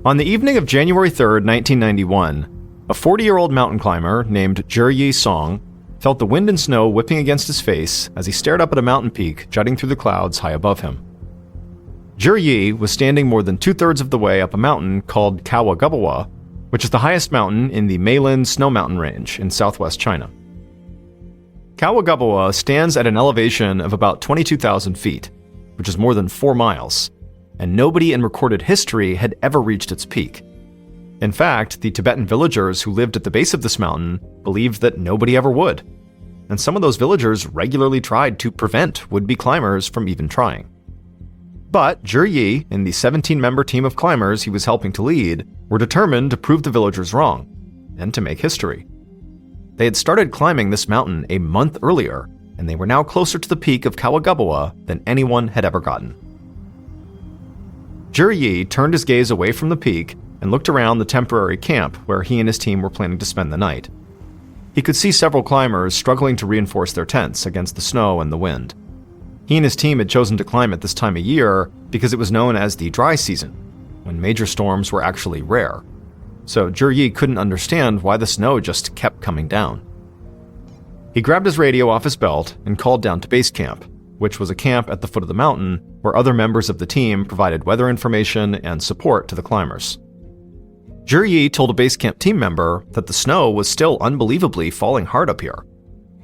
On the evening of January 3rd, 1991, a 40-year-old mountain climber named Yi Song felt the wind and snow whipping against his face as he stared up at a mountain peak jutting through the clouds high above him. Yi was standing more than two-thirds of the way up a mountain called Kawagabawa, which is the highest mountain in the Meilan Snow Mountain Range in southwest China. Kawagabawa stands at an elevation of about 22,000 feet, which is more than 4 miles, and nobody in recorded history had ever reached its peak. In fact, the Tibetan villagers who lived at the base of this mountain believed that nobody ever would, and some of those villagers regularly tried to prevent would-be climbers from even trying. But Yi and the 17-member team of climbers he was helping to lead were determined to prove the villagers wrong, and to make history. They had started climbing this mountain a month earlier, and they were now closer to the peak of Kawagabawa than anyone had ever gotten. Yi turned his gaze away from the peak and looked around the temporary camp where he and his team were planning to spend the night. He could see several climbers struggling to reinforce their tents against the snow and the wind. He and his team had chosen to climb at this time of year because it was known as the dry season, when major storms were actually rare. So Yi couldn't understand why the snow just kept coming down. He grabbed his radio off his belt and called down to base camp, which was a camp at the foot of the mountain where other members of the team provided weather information and support to the climbers. Yi told a base camp team member that the snow was still unbelievably falling hard up here.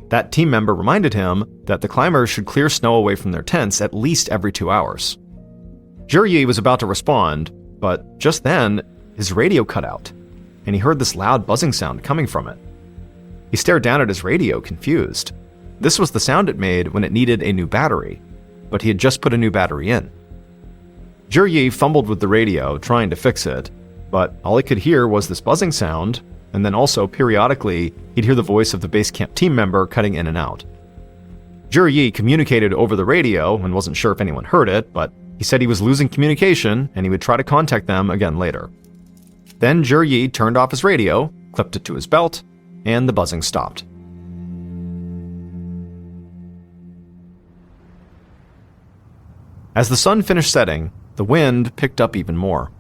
That team member reminded him that the climbers should clear snow away from their tents at least every 2 hours. Yi was about to respond, but just then, his radio cut out, and he heard this loud buzzing sound coming from it. He stared down at his radio, confused. This was the sound it made when it needed a new battery, but he had just put a new battery in. Yi fumbled with the radio, trying to fix it, but all he could hear was this buzzing sound, and then also, periodically, he'd hear the voice of the base camp team member cutting in and out. Yi communicated over the radio and wasn't sure if anyone heard it, but he said he was losing communication and he would try to contact them again later. Then Yi turned off his radio, clipped it to his belt, and the buzzing stopped. As the sun finished setting, the wind picked up even more.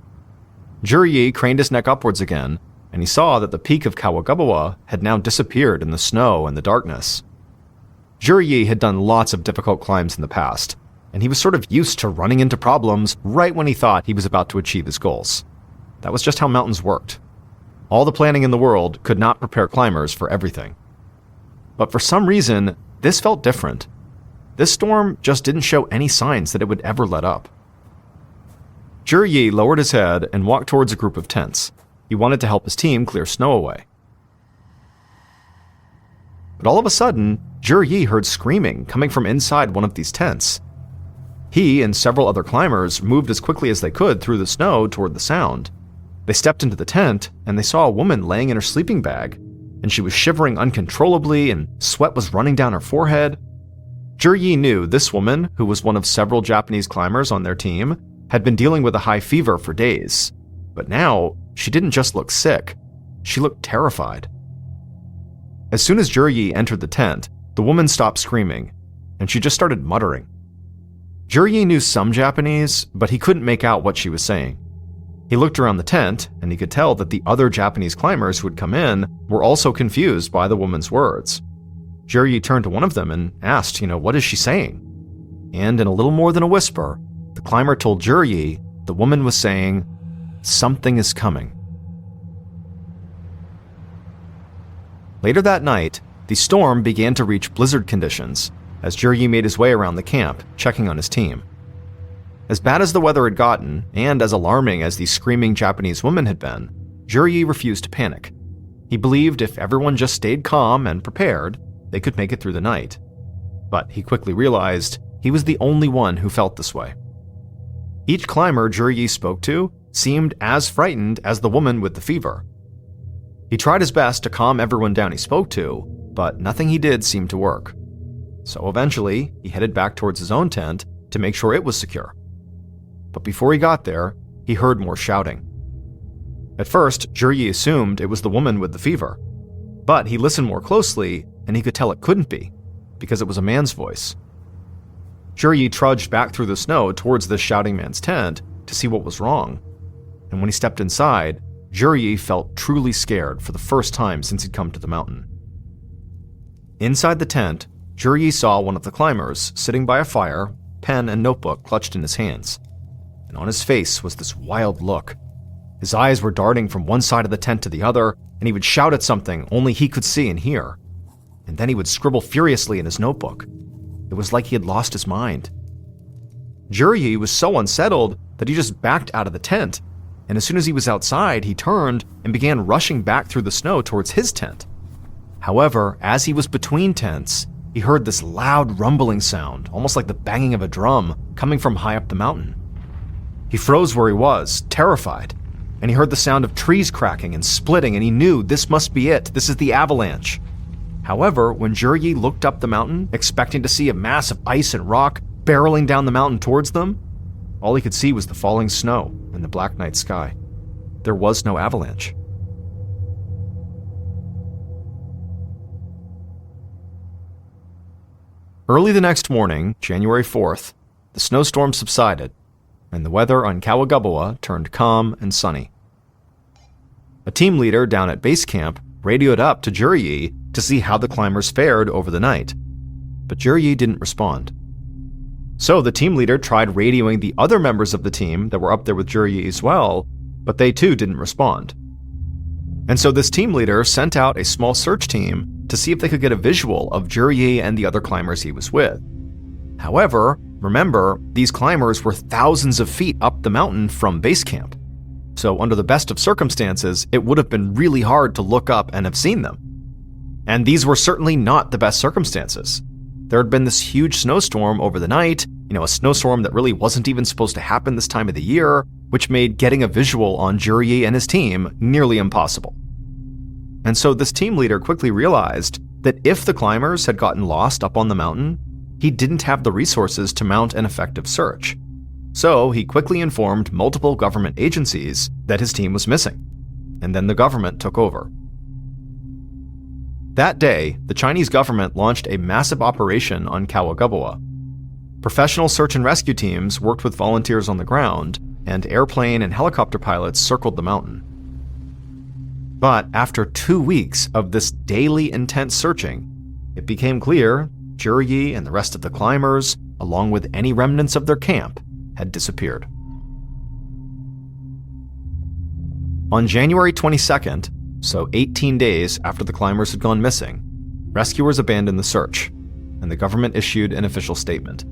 Yi craned his neck upwards again, and he saw that the peak of Kawagabawa had now disappeared in the snow and the darkness. Yi had done lots of difficult climbs in the past, and he was sort of used to running into problems right when he thought he was about to achieve his goals. That was just how mountains worked. All the planning in the world could not prepare climbers for everything. But for some reason, this felt different. This storm just didn't show any signs that it would ever let up. Yi lowered his head and walked towards a group of tents. He wanted to help his team clear snow away. But all of a sudden, Yi heard screaming coming from inside one of these tents. He and several other climbers moved as quickly as they could through the snow toward the sound. They stepped into the tent, and they saw a woman laying in her sleeping bag, and she was shivering uncontrollably, and sweat was running down her forehead. Yi knew this woman, who was one of several Japanese climbers on their team, had been dealing with a high fever for days. But now, she didn't just look sick, she looked terrified. As soon as Yi entered the tent, the woman stopped screaming, and she just started muttering. Yi knew some Japanese, but he couldn't make out what she was saying. He looked around the tent, and he could tell that the other Japanese climbers who had come in were also confused by the woman's words. Yi turned to one of them and asked, what is she saying? And in a little more than a whisper, the climber told Yi the woman was saying, "Something is coming." Later that night, the storm began to reach blizzard conditions as Yi made his way around the camp, checking on his team. As bad as the weather had gotten, and as alarming as the screaming Japanese woman had been, Yi refused to panic. He believed if everyone just stayed calm and prepared, they could make it through the night. But he quickly realized he was the only one who felt this way. Each climber Yi spoke to seemed as frightened as the woman with the fever. He tried his best to calm everyone down he spoke to, but nothing he did seemed to work. So eventually, he headed back towards his own tent to make sure it was secure. But before he got there, he heard more shouting. At first, Yi assumed it was the woman with the fever, but he listened more closely and he could tell it couldn't be, because it was a man's voice. Yi trudged back through the snow towards this shouting man's tent to see what was wrong. and when he stepped inside, Zhuryi felt truly scared for the first time since he'd come to the mountain. Inside the tent, Zhuryi saw one of the climbers sitting by a fire, pen and notebook clutched in his hands, and on his face was this wild look. His eyes were darting from one side of the tent to the other, and he would shout at something only he could see and hear. And then he would scribble furiously in his notebook. It was like he had lost his mind. Zhuryi was so unsettled that he just backed out of the tent, and as soon as he was outside, he turned and began rushing back through the snow towards his tent. However, as he was between tents, he heard this loud rumbling sound, almost like the banging of a drum, coming from high up the mountain. He froze where he was, terrified, and he heard the sound of trees cracking and splitting, and he knew this must be it. This is the avalanche. However, when Zhuryi looked up the mountain, expecting to see a mass of ice and rock barreling down the mountain towards them, all he could see was the falling snow and the black night sky. There was no avalanche. Early the next morning, January 4th, the snowstorm subsided, and the weather on Kawagabawa turned calm and sunny. A team leader down at base camp radioed up to Zhuryi to see how the climbers fared over the night, but Zhuryi didn't respond. So the team leader tried radioing the other members of the team that were up there with Zhuryi as well, but they too didn't respond. And so this team leader sent out a small search team to see if they could get a visual of Zhuryi and the other climbers he was with. However, remember, these climbers were thousands of feet up the mountain from base camp. So under the best of circumstances, it would have been really hard to look up and have seen them. And these were certainly not the best circumstances. There had been this huge snowstorm over the night, a snowstorm that really wasn't even supposed to happen this time of the year, which made getting a visual on Zhuryi and his team nearly impossible. And so this team leader quickly realized that if the climbers had gotten lost up on the mountain, he didn't have the resources to mount an effective search. So he quickly informed multiple government agencies that his team was missing, and then the government took over. That day, the Chinese government launched a massive operation on Kawagabawa. Professional search and rescue teams worked with volunteers on the ground, and airplane and helicopter pilots circled the mountain. But after 2 weeks of this daily intense searching, it became clear Zhuryi and the rest of the climbers, along with any remnants of their camp, had disappeared. On January 22nd, so 18 days after the climbers had gone missing, rescuers abandoned the search, and the government issued an official statement.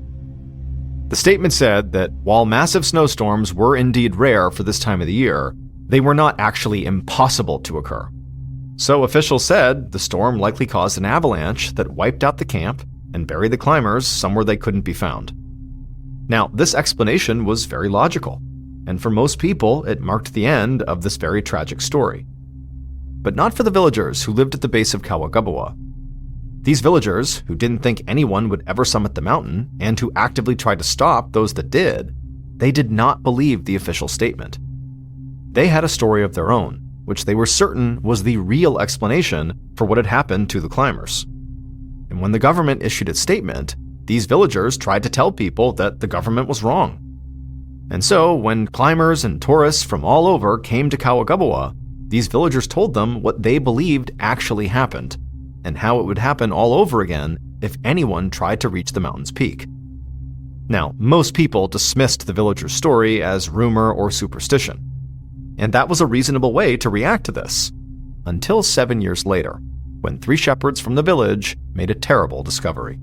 The statement said that while massive snowstorms were indeed rare for this time of the year, they were not actually impossible to occur. So officials said the storm likely caused an avalanche that wiped out the camp and buried the climbers somewhere they couldn't be found. Now, this explanation was very logical, and for most people, it marked the end of this very tragic story. But not for the villagers who lived at the base of Kawagabawa. These villagers, who didn't think anyone would ever summit the mountain and who actively tried to stop those that did, they did not believe the official statement. They had a story of their own, which they were certain was the real explanation for what had happened to the climbers. And when the government issued its statement, these villagers tried to tell people that the government was wrong. And so, when climbers and tourists from all over came to Kawagabawa, these villagers told them what they believed actually happened, and how it would happen all over again if anyone tried to reach the mountain's peak. Now, most people dismissed the villagers' story as rumor or superstition, and that was a reasonable way to react to this, until 7 years later, when 3 shepherds from the village made a terrible discovery.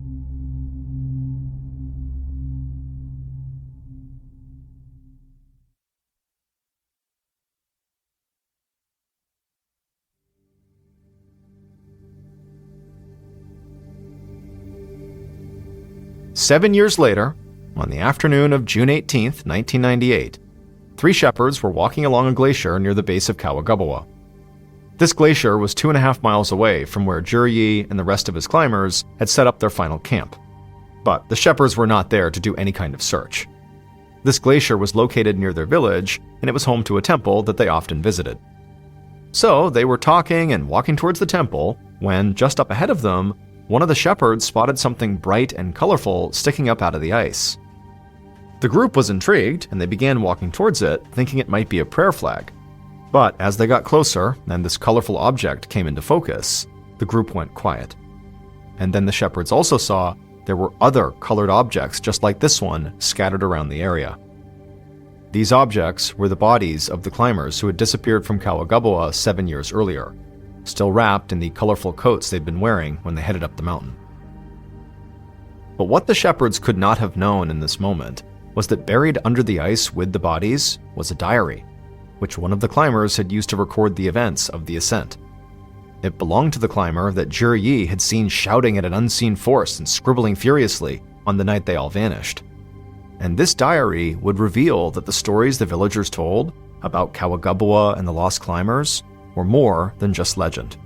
Seven years later, on the afternoon of June 18, 1998, 3 shepherds were walking along a glacier near the base of Kawagabawa. This glacier was 2.5 miles away from where Zhuryi and the rest of his climbers had set up their final camp. But the shepherds were not there to do any kind of search. This glacier was located near their village, and it was home to a temple that they often visited. So they were talking and walking towards the temple when, just up ahead of them, one of the shepherds spotted something bright and colorful sticking up out of the ice. The group was intrigued, and they began walking towards it, thinking it might be a prayer flag. But as they got closer, and this colorful object came into focus, the group went quiet. And then the shepherds also saw there were other colored objects just like this one scattered around the area. These objects were the bodies of the climbers who had disappeared from Kawagaboa 7 years earlier, still wrapped in the colorful coats they'd been wearing when they headed up the mountain. But what the shepherds could not have known in this moment was that buried under the ice with the bodies was a diary, which one of the climbers had used to record the events of the ascent. It belonged to the climber that Zhi Yi had seen shouting at an unseen force and scribbling furiously on the night they all vanished. And this diary would reveal that the stories the villagers told about Kawagaboa and the lost climbers were more than just legend.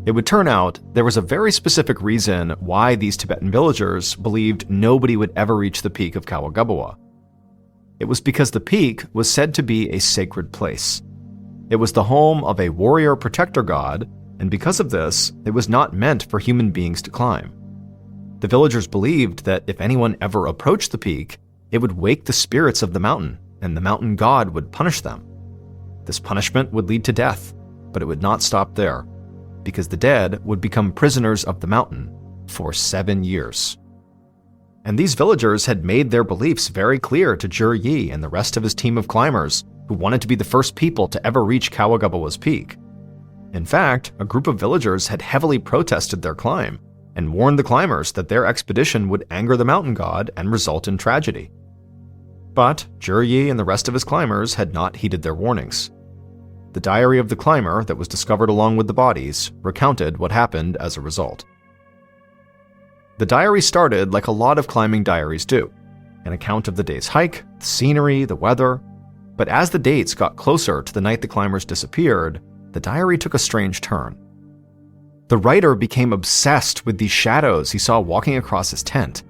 It would turn out there was a very specific reason why these Tibetan villagers believed nobody would ever reach the peak of Kawagaboa. It was because the peak was said to be a sacred place. It was the home of a warrior protector god, and because of this, it was not meant for human beings to climb. The villagers believed that if anyone ever approached the peak, it would wake the spirits of the mountain, and the mountain god would punish them. This punishment would lead to death, but it would not stop there, because the dead would become prisoners of the mountain for 7 years. And these villagers had made their beliefs very clear to Zhi Yi and the rest of his team of climbers who wanted to be the first people to ever reach Kawagaboa's peak. In fact, a group of villagers had heavily protested their climb and warned the climbers that their expedition would anger the mountain god and result in tragedy. But Zhi Yi and the rest of his climbers had not heeded their warnings. The diary of the climber that was discovered along with the bodies recounted what happened as a result. The diary started like a lot of climbing diaries do, an account of the day's hike, the scenery, the weather. But as the dates got closer to the night the climbers disappeared, the diary took a strange turn. The writer became obsessed with these shadows he saw walking across his tent,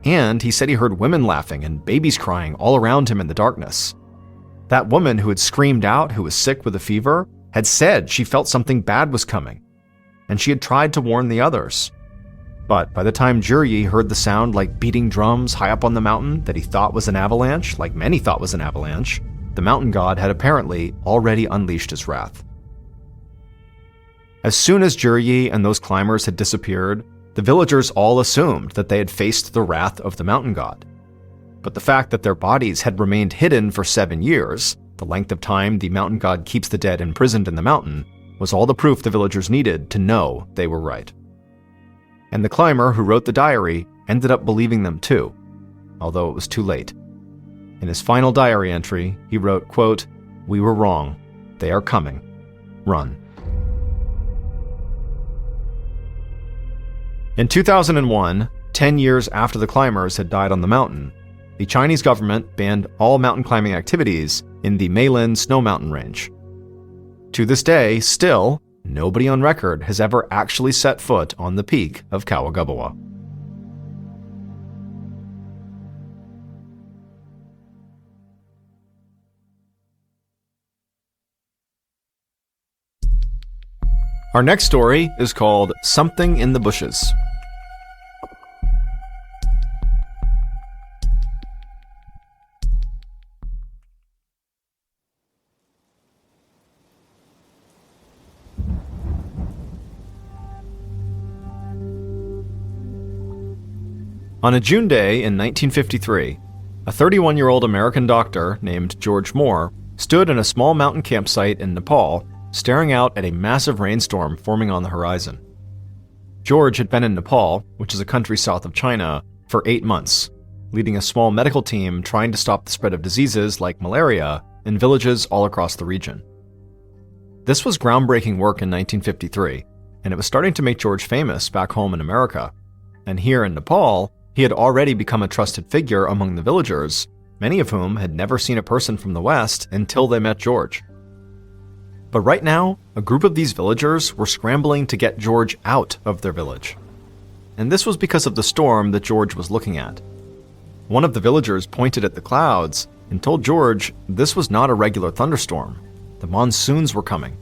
and he said he heard women laughing and babies crying all around him in the darkness. That woman who had screamed out, who was sick with a fever, had said she felt something bad was coming, and she had tried to warn the others. But by the time Zhi Yi heard the sound like beating drums high up on the mountain that he thought was an avalanche, like many thought was an avalanche, the mountain god had apparently already unleashed his wrath. As soon as Zhi Yi and those climbers had disappeared, the villagers all assumed that they had faced the wrath of the mountain god. But the fact that their bodies had remained hidden for 7 years, the length of time the mountain god keeps the dead imprisoned in the mountain, was all the proof the villagers needed to know they were right. And the climber who wrote the diary ended up believing them too, although it was too late. In his final diary entry, he wrote, quote, "We were wrong. They are coming. Run." In 2001, 10 years after the climbers had died on the mountain, the Chinese government banned all mountain climbing activities in the Meilin snow mountain range. To this day, still, nobody on record has ever actually set foot on the peak of Kawagaboa. Our next story is called Something in the Bushes. On a June day in 1953, a 31-year-old American doctor named George Moore stood in a small mountain campsite in Nepal, staring out at a massive rainstorm forming on the horizon. George had been in Nepal, which is a country south of China, for 8 months, leading a small medical team trying to stop the spread of diseases like malaria in villages all across the region. This was groundbreaking work in 1953, and it was starting to make George famous back home in America. And here in Nepal, he had already become a trusted figure among the villagers, many of whom had never seen a person from the West until they met George. But right now, a group of these villagers were scrambling to get George out of their village. And this was because of the storm that George was looking at. One of the villagers pointed at the clouds and told George this was not a regular thunderstorm. The monsoons were coming.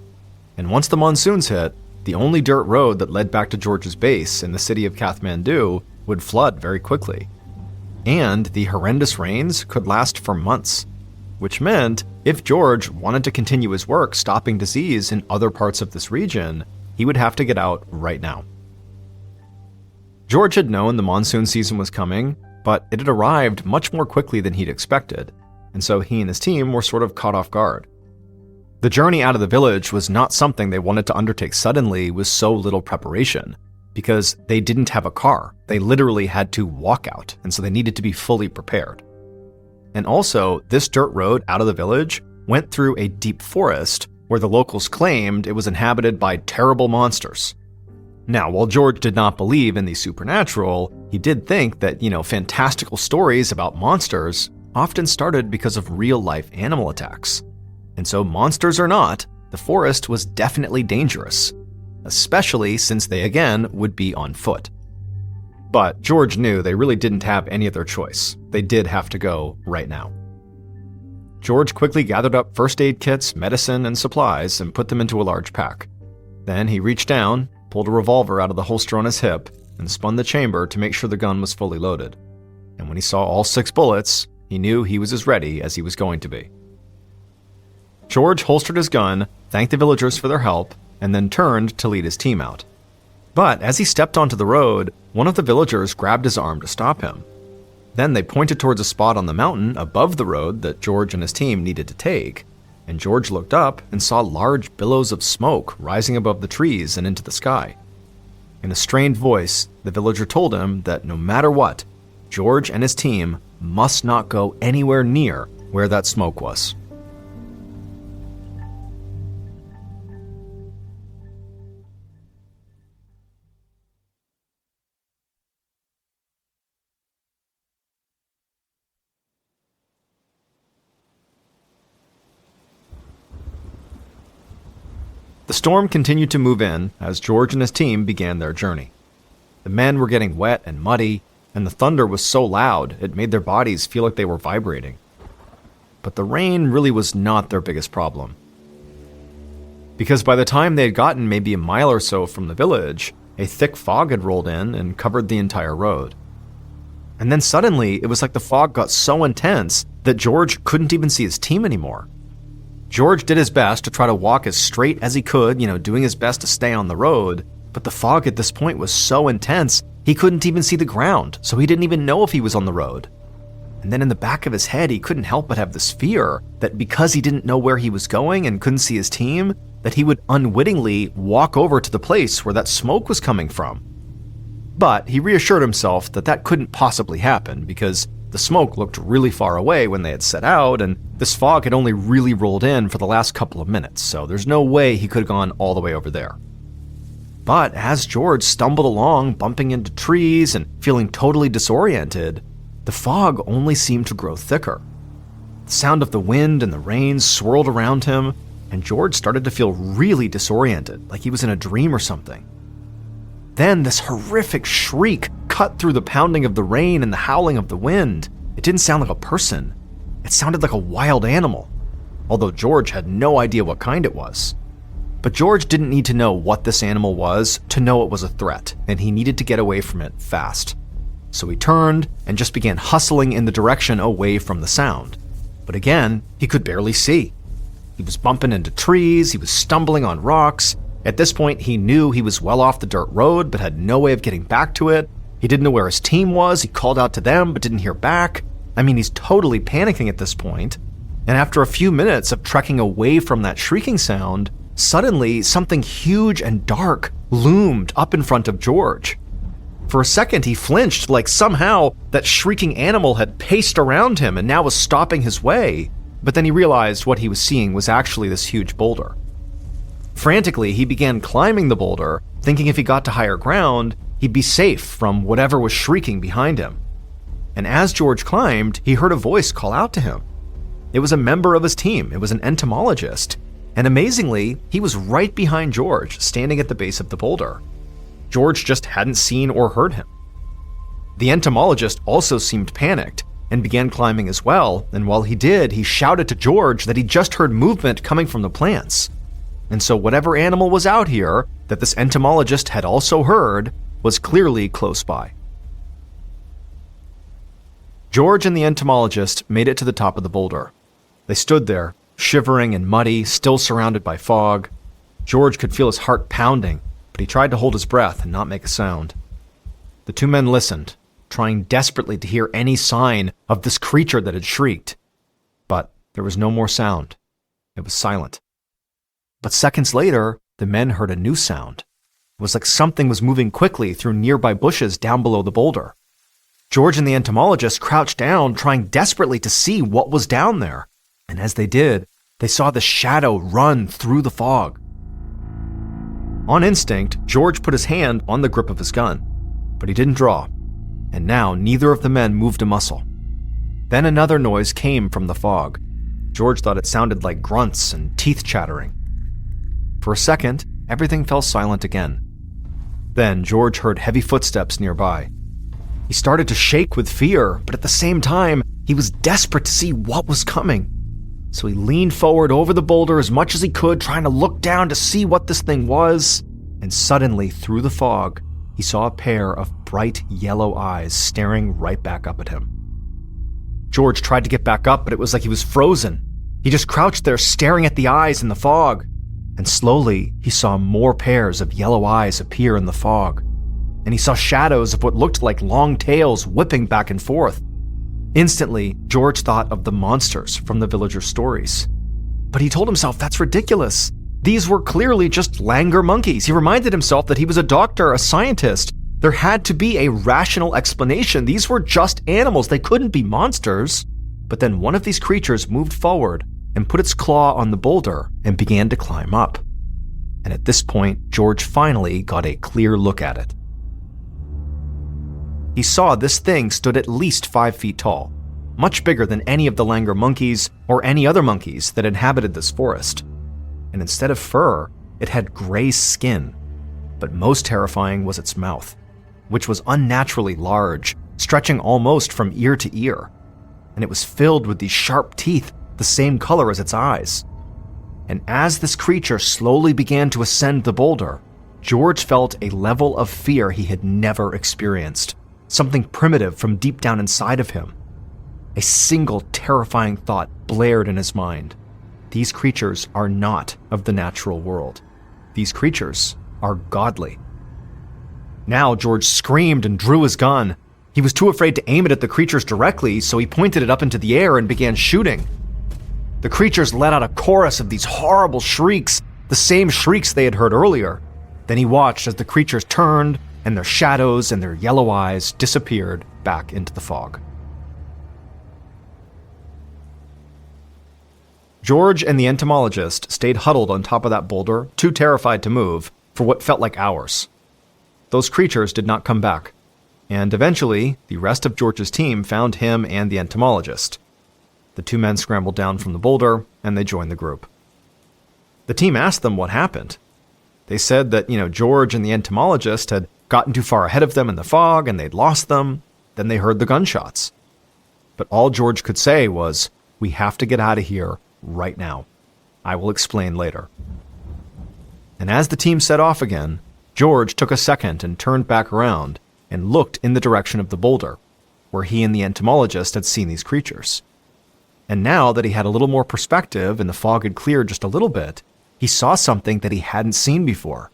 And once the monsoons hit, the only dirt road that led back to George's base in the city of Kathmandu would flood very quickly. And the horrendous rains could last for months, which meant if George wanted to continue his work stopping disease in other parts of this region, he would have to get out right now. George had known the monsoon season was coming, but it had arrived much more quickly than he'd expected, and so he and his team were sort of caught off guard. The journey out of the village was not something they wanted to undertake suddenly with so little preparation, because they didn't have a car. They literally had to walk out, and so they needed to be fully prepared. And also, this dirt road out of the village went through a deep forest where the locals claimed it was inhabited by terrible monsters. Now, while George did not believe in the supernatural, he did think that, fantastical stories about monsters often started because of real-life animal attacks. And so, monsters or not, the forest was definitely dangerous, especially since they again would be on foot. But George knew they really didn't have any other choice. They did have to go right now. George quickly gathered up first aid kits, medicine, and supplies and put them into a large pack. Then he reached down, pulled a revolver out of the holster on his hip, and spun the chamber to make sure the gun was fully loaded. And when he saw all 6 bullets, he knew he was as ready as he was going to be. George holstered his gun, thanked the villagers for their help, and then turned to lead his team out. But as he stepped onto the road, one of the villagers grabbed his arm to stop him. Then they pointed towards a spot on the mountain above the road that George and his team needed to take, and George looked up and saw large billows of smoke rising above the trees and into the sky. In a strained voice, the villager told him that no matter what, George and his team must not go anywhere near where that smoke was. The storm continued to move in as George and his team began their journey. The men were getting wet and muddy, and the thunder was so loud it made their bodies feel like they were vibrating. But the rain really was not their biggest problem. Because by the time they had gotten maybe a mile or so from the village, a thick fog had rolled in and covered the entire road. And then suddenly, it was like the fog got so intense that George couldn't even see his team anymore. George did his best to try to walk as straight as he could, doing his best to stay on the road, but the fog at this point was so intense, he couldn't even see the ground, so he didn't even know if he was on the road. And then in the back of his head, he couldn't help but have this fear that because he didn't know where he was going and couldn't see his team, that he would unwittingly walk over to the place where that smoke was coming from. But he reassured himself that that couldn't possibly happen because the smoke looked really far away when they had set out, and this fog had only really rolled in for the last couple of minutes, so there's no way he could have gone all the way over there. But as George stumbled along, bumping into trees and feeling totally disoriented, the fog only seemed to grow thicker. The sound of the wind and the rain swirled around him, and George started to feel really disoriented, like he was in a dream or something. Then this horrific shriek cut through the pounding of the rain and the howling of the wind. It didn't sound like a person. It sounded like a wild animal, although George had no idea what kind it was. But George didn't need to know what this animal was to know it was a threat, and he needed to get away from it fast. So he turned and just began hustling in the direction away from the sound. But again, he could barely see. He was bumping into trees, he was stumbling on rocks. At this point, he knew he was well off the dirt road, but had no way of getting back to it. He didn't know where his team was, he called out to them, but didn't hear back. I mean, he's totally panicking at this point. And after a few minutes of trekking away from that shrieking sound, suddenly something huge and dark loomed up in front of George. For a second, he flinched, like somehow that shrieking animal had paced around him and now was stopping his way. But then he realized what he was seeing was actually this huge boulder. Frantically, he began climbing the boulder, thinking if he got to higher ground, he'd be safe from whatever was shrieking behind him. And as George climbed, he heard a voice call out to him. It was a member of his team. It was an entomologist. And amazingly, he was right behind George, standing at the base of the boulder. George just hadn't seen or heard him. The entomologist also seemed panicked and began climbing as well, and while he did, he shouted to George that he just heard movement coming from the plants. and so whatever animal was out here that this entomologist had also heard was clearly close by. George and the entomologist made it to the top of the boulder. They stood there, shivering and muddy, still surrounded by fog. George could feel his heart pounding, but he tried to hold his breath and not make a sound. The two men listened, trying desperately to hear any sign of this creature that had shrieked. But there was no more sound. It was silent. But seconds later, the men heard a new sound. It was like something was moving quickly through nearby bushes down below the boulder. George and the entomologist crouched down, trying desperately to see what was down there. And as they did, they saw the shadow run through the fog. On instinct, George put his hand on the grip of his gun, but he didn't draw, and now neither of the men moved a muscle. Then another noise came from the fog. George thought it sounded like grunts and teeth chattering. For a second, everything fell silent again. Then George heard heavy footsteps nearby. He started to shake with fear, but at the same time, he was desperate to see what was coming. So he leaned forward over the boulder as much as he could, trying to look down to see what this thing was. And suddenly, through the fog, he saw a pair of bright yellow eyes staring right back up at him. George tried to get back up, but it was like he was frozen. He just crouched there staring at the eyes in the fog. And slowly, he saw more pairs of yellow eyes appear in the fog. And he saw shadows of what looked like long tails whipping back and forth. Instantly, George thought of the monsters from the villagers' stories. But he told himself that's ridiculous. These were clearly just langur monkeys. He reminded himself that he was a doctor, a scientist. There had to be a rational explanation. These were just animals. They couldn't be monsters. But then one of these creatures moved forward and put its claw on the boulder and began to climb up. And at this point, George finally got a clear look at it. He saw this thing stood at least 5 feet tall, much bigger than any of the langur monkeys or any other monkeys that inhabited this forest. And instead of fur, it had gray skin. But most terrifying was its mouth, which was unnaturally large, stretching almost from ear to ear. And it was filled with these sharp teeth, the same color as its eyes. And as this creature slowly began to ascend the boulder, George felt a level of fear he had never experienced. Something primitive from deep down inside of him. A single terrifying thought blared in his mind. These creatures are not of the natural world. These creatures are godly. Now George screamed and drew his gun. He was too afraid to aim it at the creatures directly, so he pointed it up into the air and began shooting. The creatures let out a chorus of these horrible shrieks, the same shrieks they had heard earlier. Then he watched as the creatures turned, and their shadows and their yellow eyes disappeared back into the fog. George and the entomologist stayed huddled on top of that boulder, too terrified to move, for what felt like hours. Those creatures did not come back, and eventually, the rest of George's team found him and the entomologist. The two men scrambled down from the boulder, and they joined the group. The team asked them what happened. They said that, George and the entomologist had gotten too far ahead of them in the fog, and they'd lost them. Then they heard the gunshots. But all George could say was, "We have to get out of here right now. I will explain later." And as the team set off again, George took a second and turned back around and looked in the direction of the boulder, where he and the entomologist had seen these creatures. And now that he had a little more perspective and the fog had cleared just a little bit, he saw something that he hadn't seen before.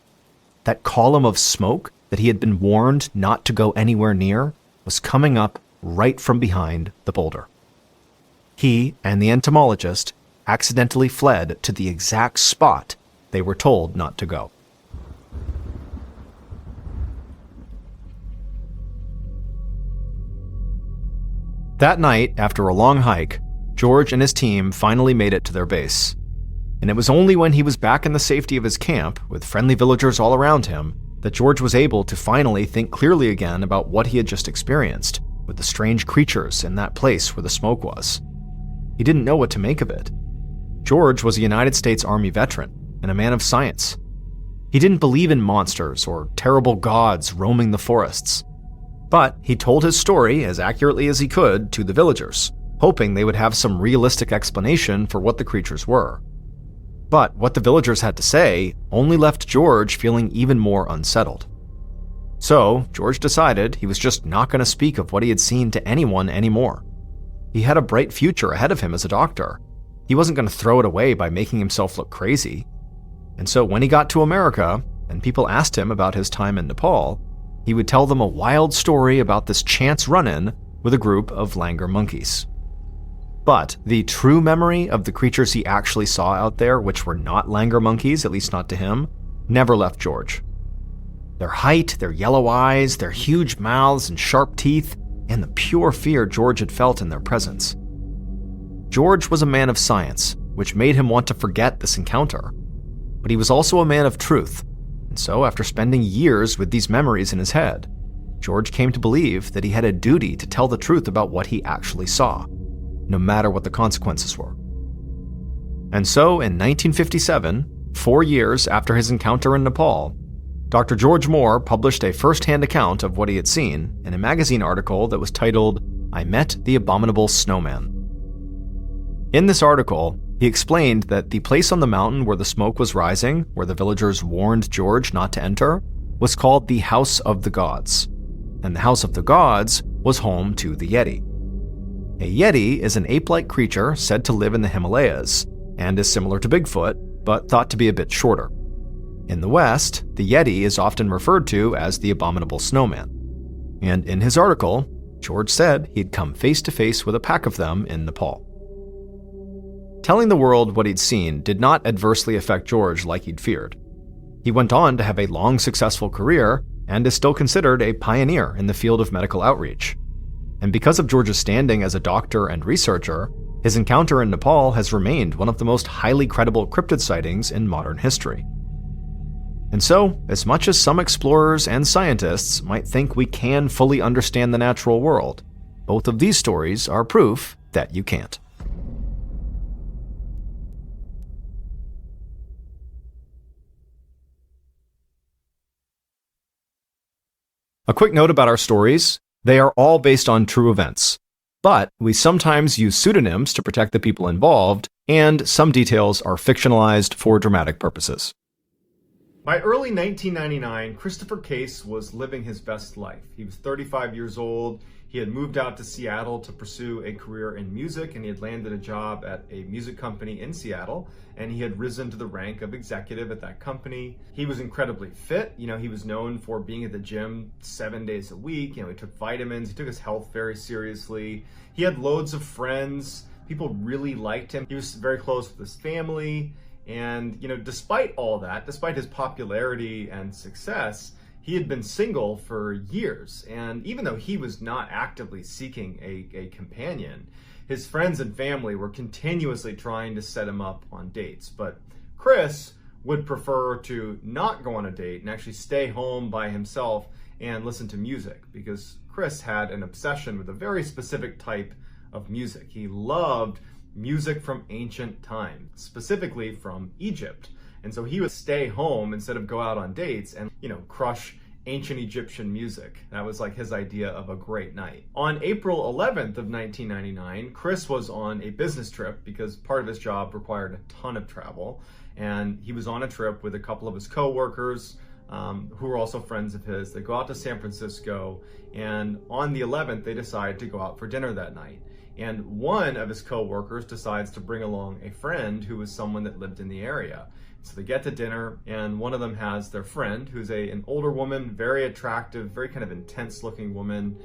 That column of smoke that he had been warned not to go anywhere near was coming up right from behind the boulder. He and the entomologist accidentally fled to the exact spot they were told not to go. That night, after a long hike, George and his team finally made it to their base. And it was only when he was back in the safety of his camp, with friendly villagers all around him, that George was able to finally think clearly again about what he had just experienced, with the strange creatures in that place where the smoke was. He didn't know what to make of it. George was a United States Army veteran and a man of science. He didn't believe in monsters or terrible gods roaming the forests. But he told his story as accurately as he could to the villagers, hoping they would have some realistic explanation for what the creatures were. But what the villagers had to say only left George feeling even more unsettled. So, George decided he was just not going to speak of what he had seen to anyone anymore. He had a bright future ahead of him as a doctor. He wasn't going to throw it away by making himself look crazy. And so when he got to America, and people asked him about his time in Nepal, he would tell them a wild story about this chance run-in with a group of langur monkeys. But the true memory of the creatures he actually saw out there, which were not langur monkeys, at least not to him, never left George. Their height, their yellow eyes, their huge mouths and sharp teeth, and the pure fear George had felt in their presence. George was a man of science, which made him want to forget this encounter. But he was also a man of truth, and so after spending years with these memories in his head, George came to believe that he had a duty to tell the truth about what he actually saw, no matter what the consequences were. And so, in 1957, 4 years after his encounter in Nepal, Dr. George Moore published a first-hand account of what he had seen in a magazine article that was titled, "I Met the Abominable Snowman." In this article, he explained that the place on the mountain where the smoke was rising, where the villagers warned George not to enter, was called the House of the Gods. And the House of the Gods was home to the Yeti. A Yeti is an ape-like creature said to live in the Himalayas, and is similar to Bigfoot, but thought to be a bit shorter. In the West, the Yeti is often referred to as the Abominable Snowman. And in his article, George said he'd come face to face with a pack of them in Nepal. Telling the world what he'd seen did not adversely affect George like he'd feared. He went on to have a long, successful career and is still considered a pioneer in the field of medical outreach. And because of George's standing as a doctor and researcher, his encounter in Nepal has remained one of the most highly credible cryptid sightings in modern history. And so, as much as some explorers and scientists might think we can fully understand the natural world, both of these stories are proof that you can't. A quick note about our stories: they are all based on true events, but we sometimes use pseudonyms to protect the people involved, and some details are fictionalized for dramatic purposes. By early 1999, Christopher Case was living his best life. He was 35 years old. He had moved out to Seattle to pursue a career in music, and he had landed a job at a music company in Seattle, and he had risen to the rank of executive at that company. He was incredibly fit. He was known for being at the gym 7 days a week. He took vitamins. He took his health very seriously. He had loads of friends. People really liked him. He was very close with his family. And, despite all that, despite his popularity and success, he had been single for years. And even though he was not actively seeking a companion, his friends and family were continuously trying to set him up on dates. But Chris would prefer to not go on a date and actually stay home by himself and listen to music, because Chris had an obsession with a very specific type of music. He loved music from ancient times, specifically from Egypt. And so he would stay home instead of go out on dates and, crush ancient Egyptian music. That was like his idea of a great night. On April 11th of 1999, Chris was on a business trip because part of his job required a ton of travel. And he was on a trip with a couple of his coworkers who were also friends of his. They go out to San Francisco, and on the 11th, they decide to go out for dinner that night. And one of his co-workers decides to bring along a friend who was someone that lived in the area. So they get to dinner, and one of them has their friend, who's an older woman, very attractive, very kind of intense looking woman.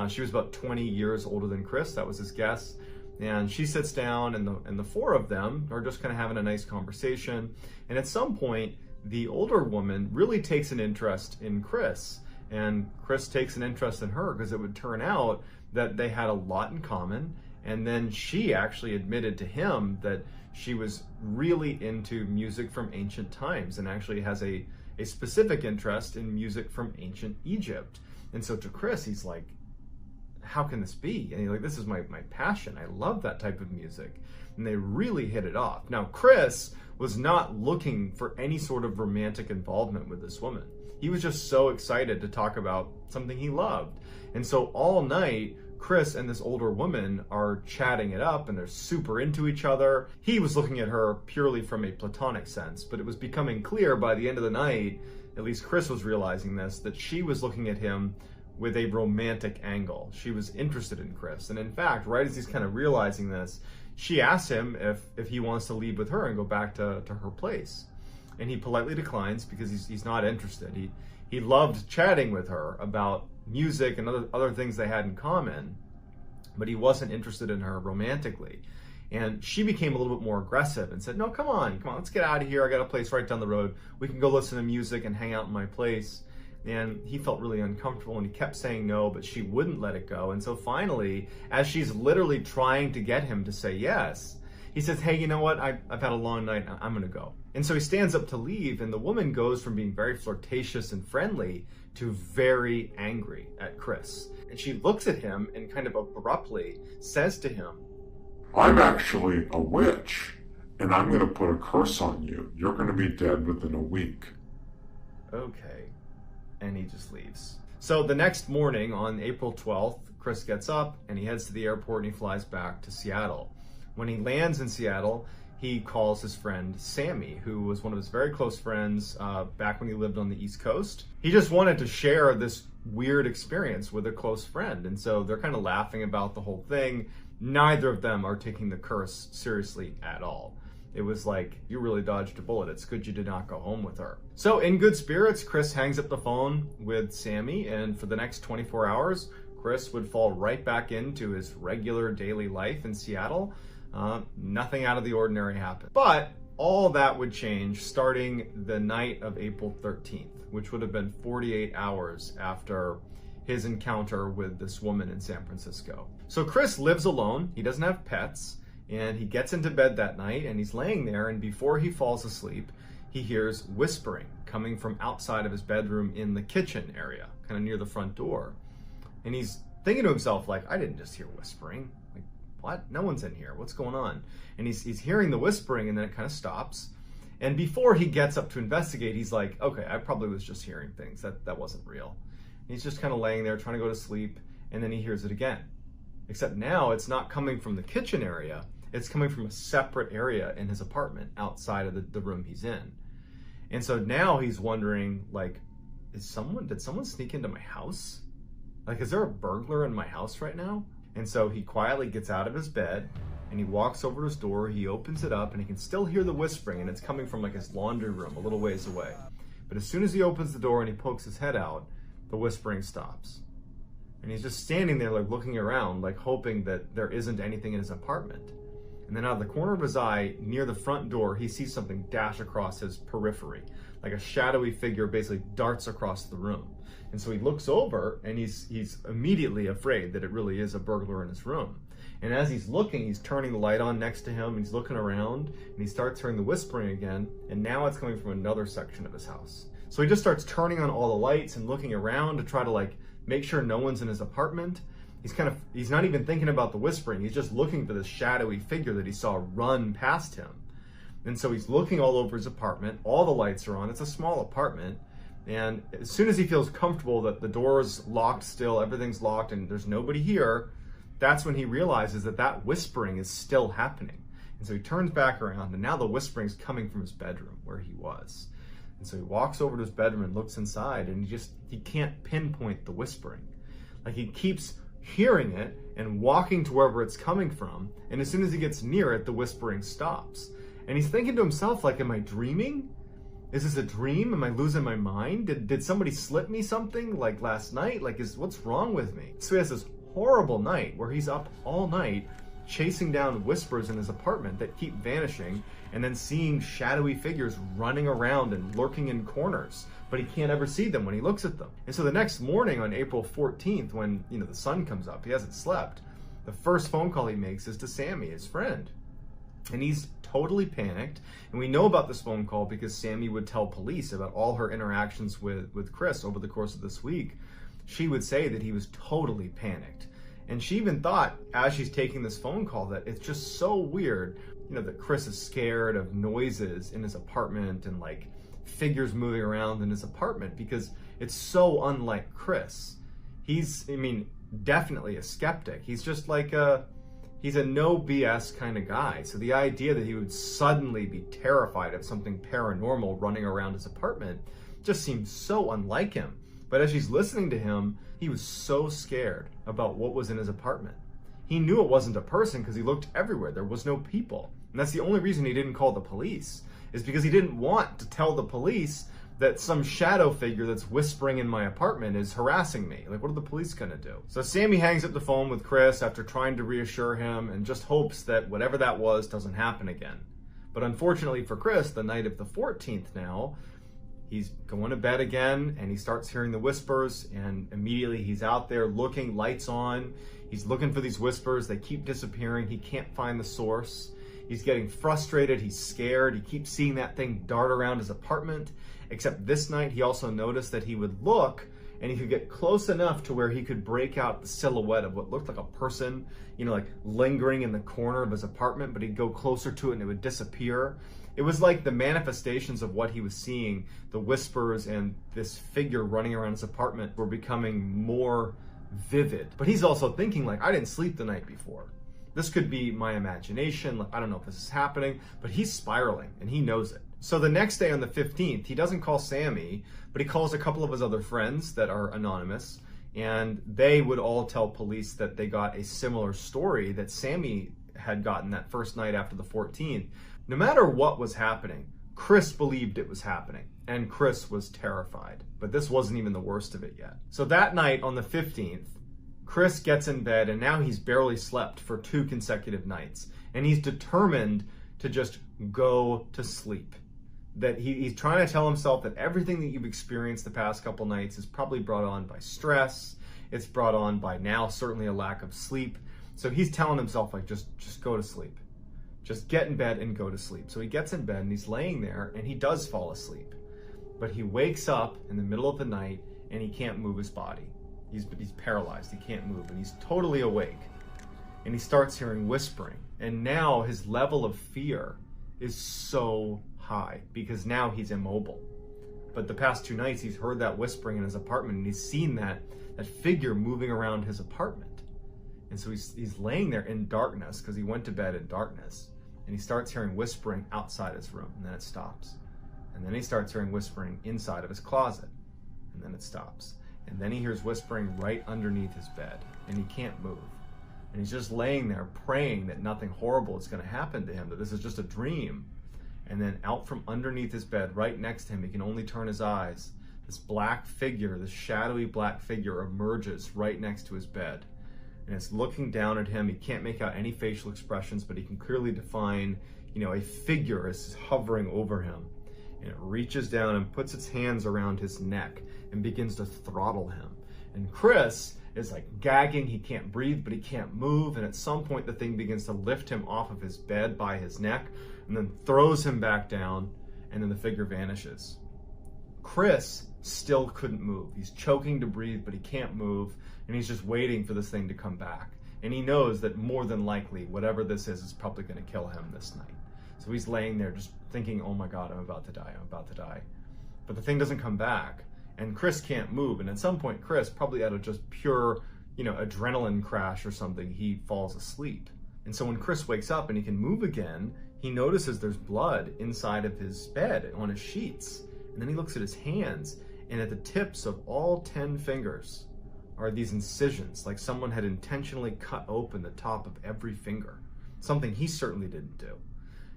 She was about 20 years older than Chris. That was his guess. And she sits down, and the four of them are just kind of having a nice conversation. And at some point, the older woman really takes an interest in Chris. And Chris takes an interest in her because it would turn out that they had a lot in common. And then she actually admitted to him that she was really into music from ancient times and actually has a specific interest in music from ancient Egypt. And so to Chris, he's like, how can this be? And he's like, this is my passion. I love that type of music. And they really hit it off. Now, Chris was not looking for any sort of romantic involvement with this woman. He was just so excited to talk about something he loved. And so all night, Chris and this older woman are chatting it up and they're super into each other. He was looking at her purely from a platonic sense, but it was becoming clear by the end of the night, at least Chris was realizing this, that she was looking at him with a romantic angle. She was interested in Chris. And in fact, right as he's kind of realizing this, she asks him if he wants to leave with her and go back to her place. And he politely declines because he's not interested. He loved chatting with her about music and other things they had in common, but he wasn't interested in her romantically. And she became a little bit more aggressive and said, no, come on, let's get out of here. I got a place right down the road. We can go listen to music and hang out in my place. And he felt really uncomfortable and he kept saying no, but she wouldn't let it go. And so finally, as she's literally trying to get him to say yes, he says, hey, you know what? I've had a long night. I'm going to go. And so he stands up to leave, and the woman goes from being very flirtatious and friendly to very angry at Chris. And she looks at him and kind of abruptly says to him, I'm actually a witch, and I'm going to put a curse on you. You're going to be dead within a week. Okay. And he just leaves. So the next morning on April 12th, Chris gets up and he heads to the airport and he flies back to Seattle. When he lands in Seattle, he calls his friend Sammy, who was one of his very close friends back when he lived on the East Coast. He just wanted to share this weird experience with a close friend. And so they're kind of laughing about the whole thing. Neither of them are taking the curse seriously at all. It was like, you really dodged a bullet. It's good you did not go home with her. So in good spirits, Chris hangs up the phone with Sammy, and for the next 24 hours, Chris would fall right back into his regular daily life in Seattle. Nothing out of the ordinary happened. But all that would change starting the night of April 13th, which would have been 48 hours after his encounter with this woman in San Francisco. So Chris lives alone. He doesn't have pets. And he gets into bed that night and he's laying there, and before he falls asleep, he hears whispering coming from outside of his bedroom in the kitchen area, kind of near the front door. And he's thinking to himself, like, I didn't just hear whispering. Like, what? No one's in here. What's going on? And he's hearing the whispering, and then it kind of stops. And before he gets up to investigate, he's like, okay, I probably was just hearing things. That wasn't real. And he's just kind of laying there trying to go to sleep, and then he hears it again. Except now it's not coming from the kitchen area. It's coming from a separate area in his apartment outside of the room he's in. And so now he's wondering, like, did someone sneak into my house? Like, is there a burglar in my house right now? And so he quietly gets out of his bed and he walks over to his door, he opens it up, and he can still hear the whispering, and it's coming from like his laundry room a little ways away. But as soon as he opens the door and he pokes his head out, the whispering stops. And he's just standing there, like, looking around, like hoping that there isn't anything in his apartment. And then out of the corner of his eye, near the front door, he sees something dash across his periphery. Like a shadowy figure basically darts across the room. And so he looks over, and he's immediately afraid that it really is a burglar in his room. And as he's looking, he's turning the light on next to him, and he's looking around, and he starts hearing the whispering again, and now it's coming from another section of his house. So he just starts turning on all the lights and looking around to try to, like, make sure no one's in his apartment. He's not even thinking about the whispering. He's just looking for this shadowy figure that he saw run past him. And so he's looking all over his apartment. All the lights are on. It's a small apartment. And as soon as he feels comfortable that the door is locked still, everything's locked, and there's nobody here, that's when he realizes that whispering is still happening. And so he turns back around, and now the whispering's coming from his bedroom where he was. And so he walks over to his bedroom and looks inside, and he can't pinpoint the whispering. Like, he keeps hearing it and walking to wherever it's coming from, and as soon as he gets near it, the whispering stops. And he's thinking to himself, like, am I dreaming? Is this a dream? Am I losing my mind? Did somebody slip me something, like, last night? Like, what's wrong with me? So he has this horrible night where he's up all night chasing down whispers in his apartment that keep vanishing, and then seeing shadowy figures running around and lurking in corners, but he can't ever see them when he looks at them. And so the next morning on April 14th, when the sun comes up, he hasn't slept, the first phone call he makes is to Sammy, his friend. And he's totally panicked, and we know about this phone call because Sammy would tell police about all her interactions with Chris over the course of this week. She would say that he was totally panicked. And she even thought, as she's taking this phone call, that it's just so weird, that Chris is scared of noises in his apartment and, like, figures moving around in his apartment, because it's so unlike Chris. definitely a skeptic. He's just like he's a no BS kind of guy. So the idea that he would suddenly be terrified of something paranormal running around his apartment just seemed so unlike him. But as she's listening to him, he was so scared about what was in his apartment. He knew it wasn't a person because he looked everywhere. There was no people. And that's the only reason he didn't call the police, is because he didn't want to tell the police that some shadow figure that's whispering in my apartment is harassing me. Like, what are the police gonna do? So Sammy hangs up the phone with Chris after trying to reassure him and just hopes that whatever that was doesn't happen again. But unfortunately for Chris, the night of the 14th now, he's going to bed again and he starts hearing the whispers, and immediately he's out there looking, lights on. He's looking for these whispers. They keep disappearing. He can't find the source. He's getting frustrated. He's scared. He keeps seeing that thing dart around his apartment. Except this night, he also noticed that he would look and he could get close enough to where he could break out the silhouette of what looked like a person, you know, like lingering in the corner of his apartment, but he'd go closer to it and it would disappear. It was like the manifestations of what he was seeing, the whispers and this figure running around his apartment, were becoming more vivid. But he's also thinking, like, I didn't sleep the night before. This could be my imagination. Like, I don't know if this is happening, but he's spiraling and he knows it. So the next day on the 15th, he doesn't call Sammy, but he calls a couple of his other friends that are anonymous, and they would all tell police that they got a similar story that Sammy had gotten that first night after the 14th. No matter what was happening, Chris believed it was happening, and Chris was terrified. But this wasn't even the worst of it yet. So that night on the 15th, Chris gets in bed, and now he's barely slept for 2 consecutive nights, and he's determined to just go to sleep. That he's trying to tell himself that everything that you've experienced the past couple nights is probably brought on by stress. It's brought on by now certainly a lack of sleep. So he's telling himself, like, just go to sleep. Just get in bed and go to sleep. So he gets in bed and he's laying there and he does fall asleep. But he wakes up in the middle of the night and he can't move his body. He's paralyzed, he can't move, and he's totally awake. And he starts hearing whispering. And now his level of fear is so high because now he's immobile. But the past 2 nights he's heard that whispering in his apartment and he's seen that figure moving around his apartment. And so he's laying there in darkness because he went to bed in darkness, and he starts hearing whispering outside his room, and then it stops. And then he starts hearing whispering inside of his closet, and then it stops. And then he hears whispering right underneath his bed, and he can't move. And he's just laying there praying that nothing horrible is going to happen to him, that this is just a dream. And then out from underneath his bed, right next to him, he can only turn his eyes. This black figure, this shadowy black figure emerges right next to his bed. And it's looking down at him. He can't make out any facial expressions, but he can clearly define, a figure is hovering over him. And it reaches down and puts its hands around his neck and begins to throttle him. And Chris is like gagging. He can't breathe, but he can't move. And at some point, the thing begins to lift him off of his bed by his neck and then throws him back down. And then the figure vanishes. Chris still couldn't move. He's choking to breathe, but he can't move. And he's just waiting for this thing to come back. And he knows that more than likely, whatever this is probably going to kill him this night. So he's laying there just thinking, oh my God, I'm about to die, I'm about to die. But the thing doesn't come back, and Chris can't move. And at some point, Chris, probably out of just pure, adrenaline crash or something, he falls asleep. And so when Chris wakes up and he can move again, he notices there's blood inside of his bed on his sheets. And then he looks at his hands, and at the tips of all 10 fingers are these incisions, like someone had intentionally cut open the top of every finger, something he certainly didn't do.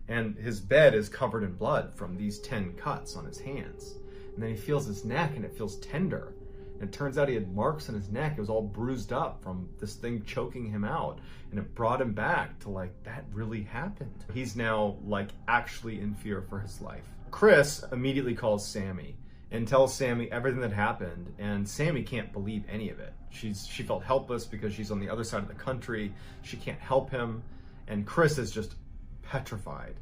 And his bed is covered in blood from these 10 cuts on his hands. And then he feels his neck, and it feels tender. And it turns out he had marks on his neck. It was all bruised up from this thing choking him out. And it brought him back to, like, that really happened. He's now, like, actually in fear for his life. Chris immediately calls Sammy and tells Sammy everything that happened, and Sammy can't believe any of it. She felt helpless because she's on the other side of the country. She can't help him, and Chris is just petrified.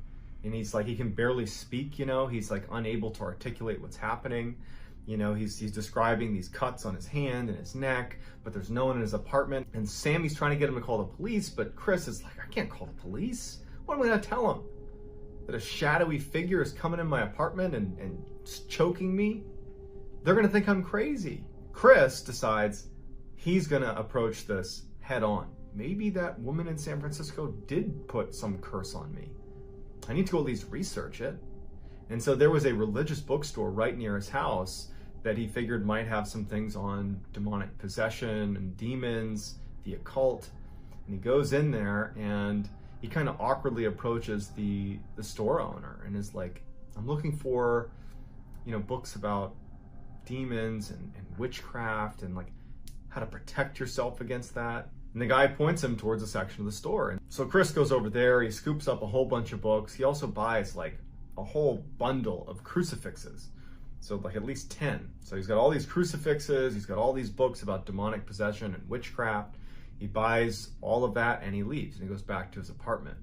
And he's like, he can barely speak, he's like unable to articulate what's happening. He's describing these cuts on his hand and his neck, but there's no one in his apartment. And Sammy's trying to get him to call the police, but Chris is like, I can't call the police. What am I gonna tell him? That a shadowy figure is coming in my apartment and choking me? They're gonna think I'm crazy. Chris decides he's gonna approach this head on. Maybe that woman in San Francisco did put some curse on me. I need to at least research it. And so there was a religious bookstore right near his house that he figured might have some things on demonic possession and demons, the occult. And he goes in there and he kind of awkwardly approaches the store owner and is like, I'm looking for, books about demons and witchcraft and like how to protect yourself against that. And the guy points him towards a section of the store. And so Chris goes over there, he scoops up a whole bunch of books. He also buys like a whole bundle of crucifixes. So like at least 10. So he's got all these crucifixes, he's got all these books about demonic possession and witchcraft. He buys all of that and he leaves and he goes back to his apartment.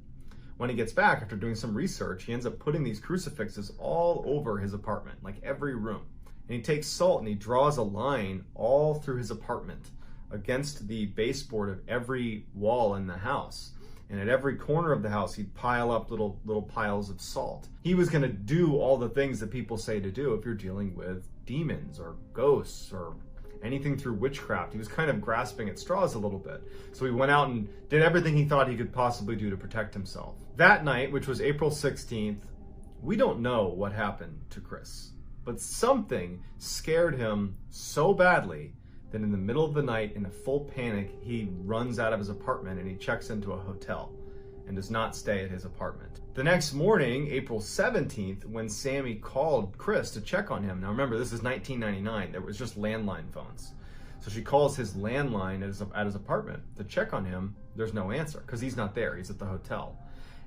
When he gets back, after doing some research, he ends up putting these crucifixes all over his apartment, like every room. And he takes salt and he draws a line all through his apartment against the baseboard of every wall in the house. And at every corner of the house, he'd pile up little piles of salt. He was gonna do all the things that people say to do if you're dealing with demons or ghosts or anything through witchcraft. He was kind of grasping at straws a little bit. So he went out and did everything he thought he could possibly do to protect himself. That night, which was April 16th, we don't know what happened to Chris, but something scared him so badly that in the middle of the night, in a full panic, he runs out of his apartment and he checks into a hotel and does not stay at his apartment. The next morning, April 17th, when Sammy called Chris to check on him. Now remember, this is 1999. There was just landline phones. So she calls his landline at his apartment to check on him. There's no answer because he's not there. He's at the hotel.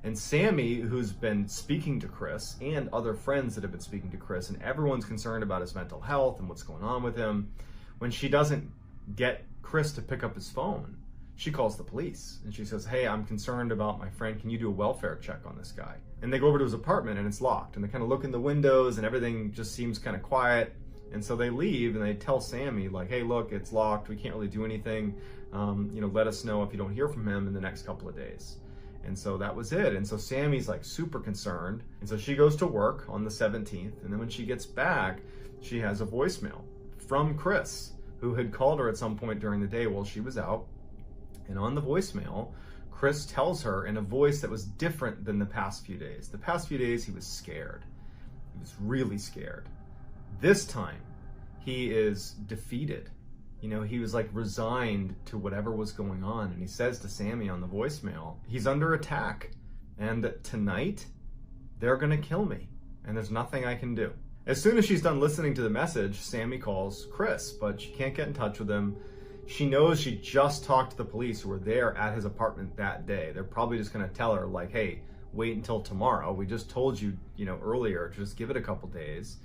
And Sammy, who's been speaking to Chris and other friends that have been speaking to Chris, and everyone's concerned about his mental health and what's going on with him, when she doesn't get Chris to pick up his phone, she calls the police and she says, hey, I'm concerned about my friend. Can you do a welfare check on this guy? And they go over to his apartment and it's locked. And they kind of look in the windows and everything just seems kind of quiet. And so they leave and they tell Sammy like, hey, look, it's locked. We can't really do anything. Let us know if you don't hear from him in the next couple of days. And so that was it. And so Sammy's like super concerned. And so she goes to work on the 17th. And then when she gets back, she has a voicemail from Chris, who had called her at some point during the day while she was out. And on the voicemail, Chris tells her in a voice that was different than the past few days. The past few days, he was scared. He was really scared. This time, he is defeated. He was like resigned to whatever was going on. And he says to Sammy on the voicemail, he's under attack. And that tonight, they're gonna kill me. And there's nothing I can do. As soon as she's done listening to the message, Sammy calls Chris, but she can't get in touch with him. She knows she just talked to the police who were there at his apartment that day. They're probably just gonna tell her like, hey, wait until tomorrow. We just told you, earlier, just give it a couple days.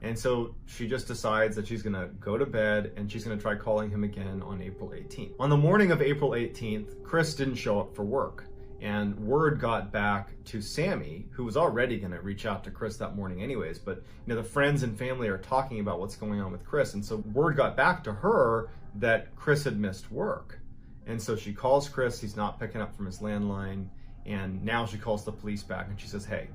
And so she just decides that she's gonna go to bed and she's gonna try calling him again on April 18th. On the morning of April 18th, Chris didn't show up for work. And word got back to Sammy, who was already going to reach out to Chris that morning anyways, but the friends and family are talking about what's going on with Chris. And so word got back to her that Chris had missed work. And so she calls Chris, he's not picking up from his landline. And now she calls the police back and she says, hey,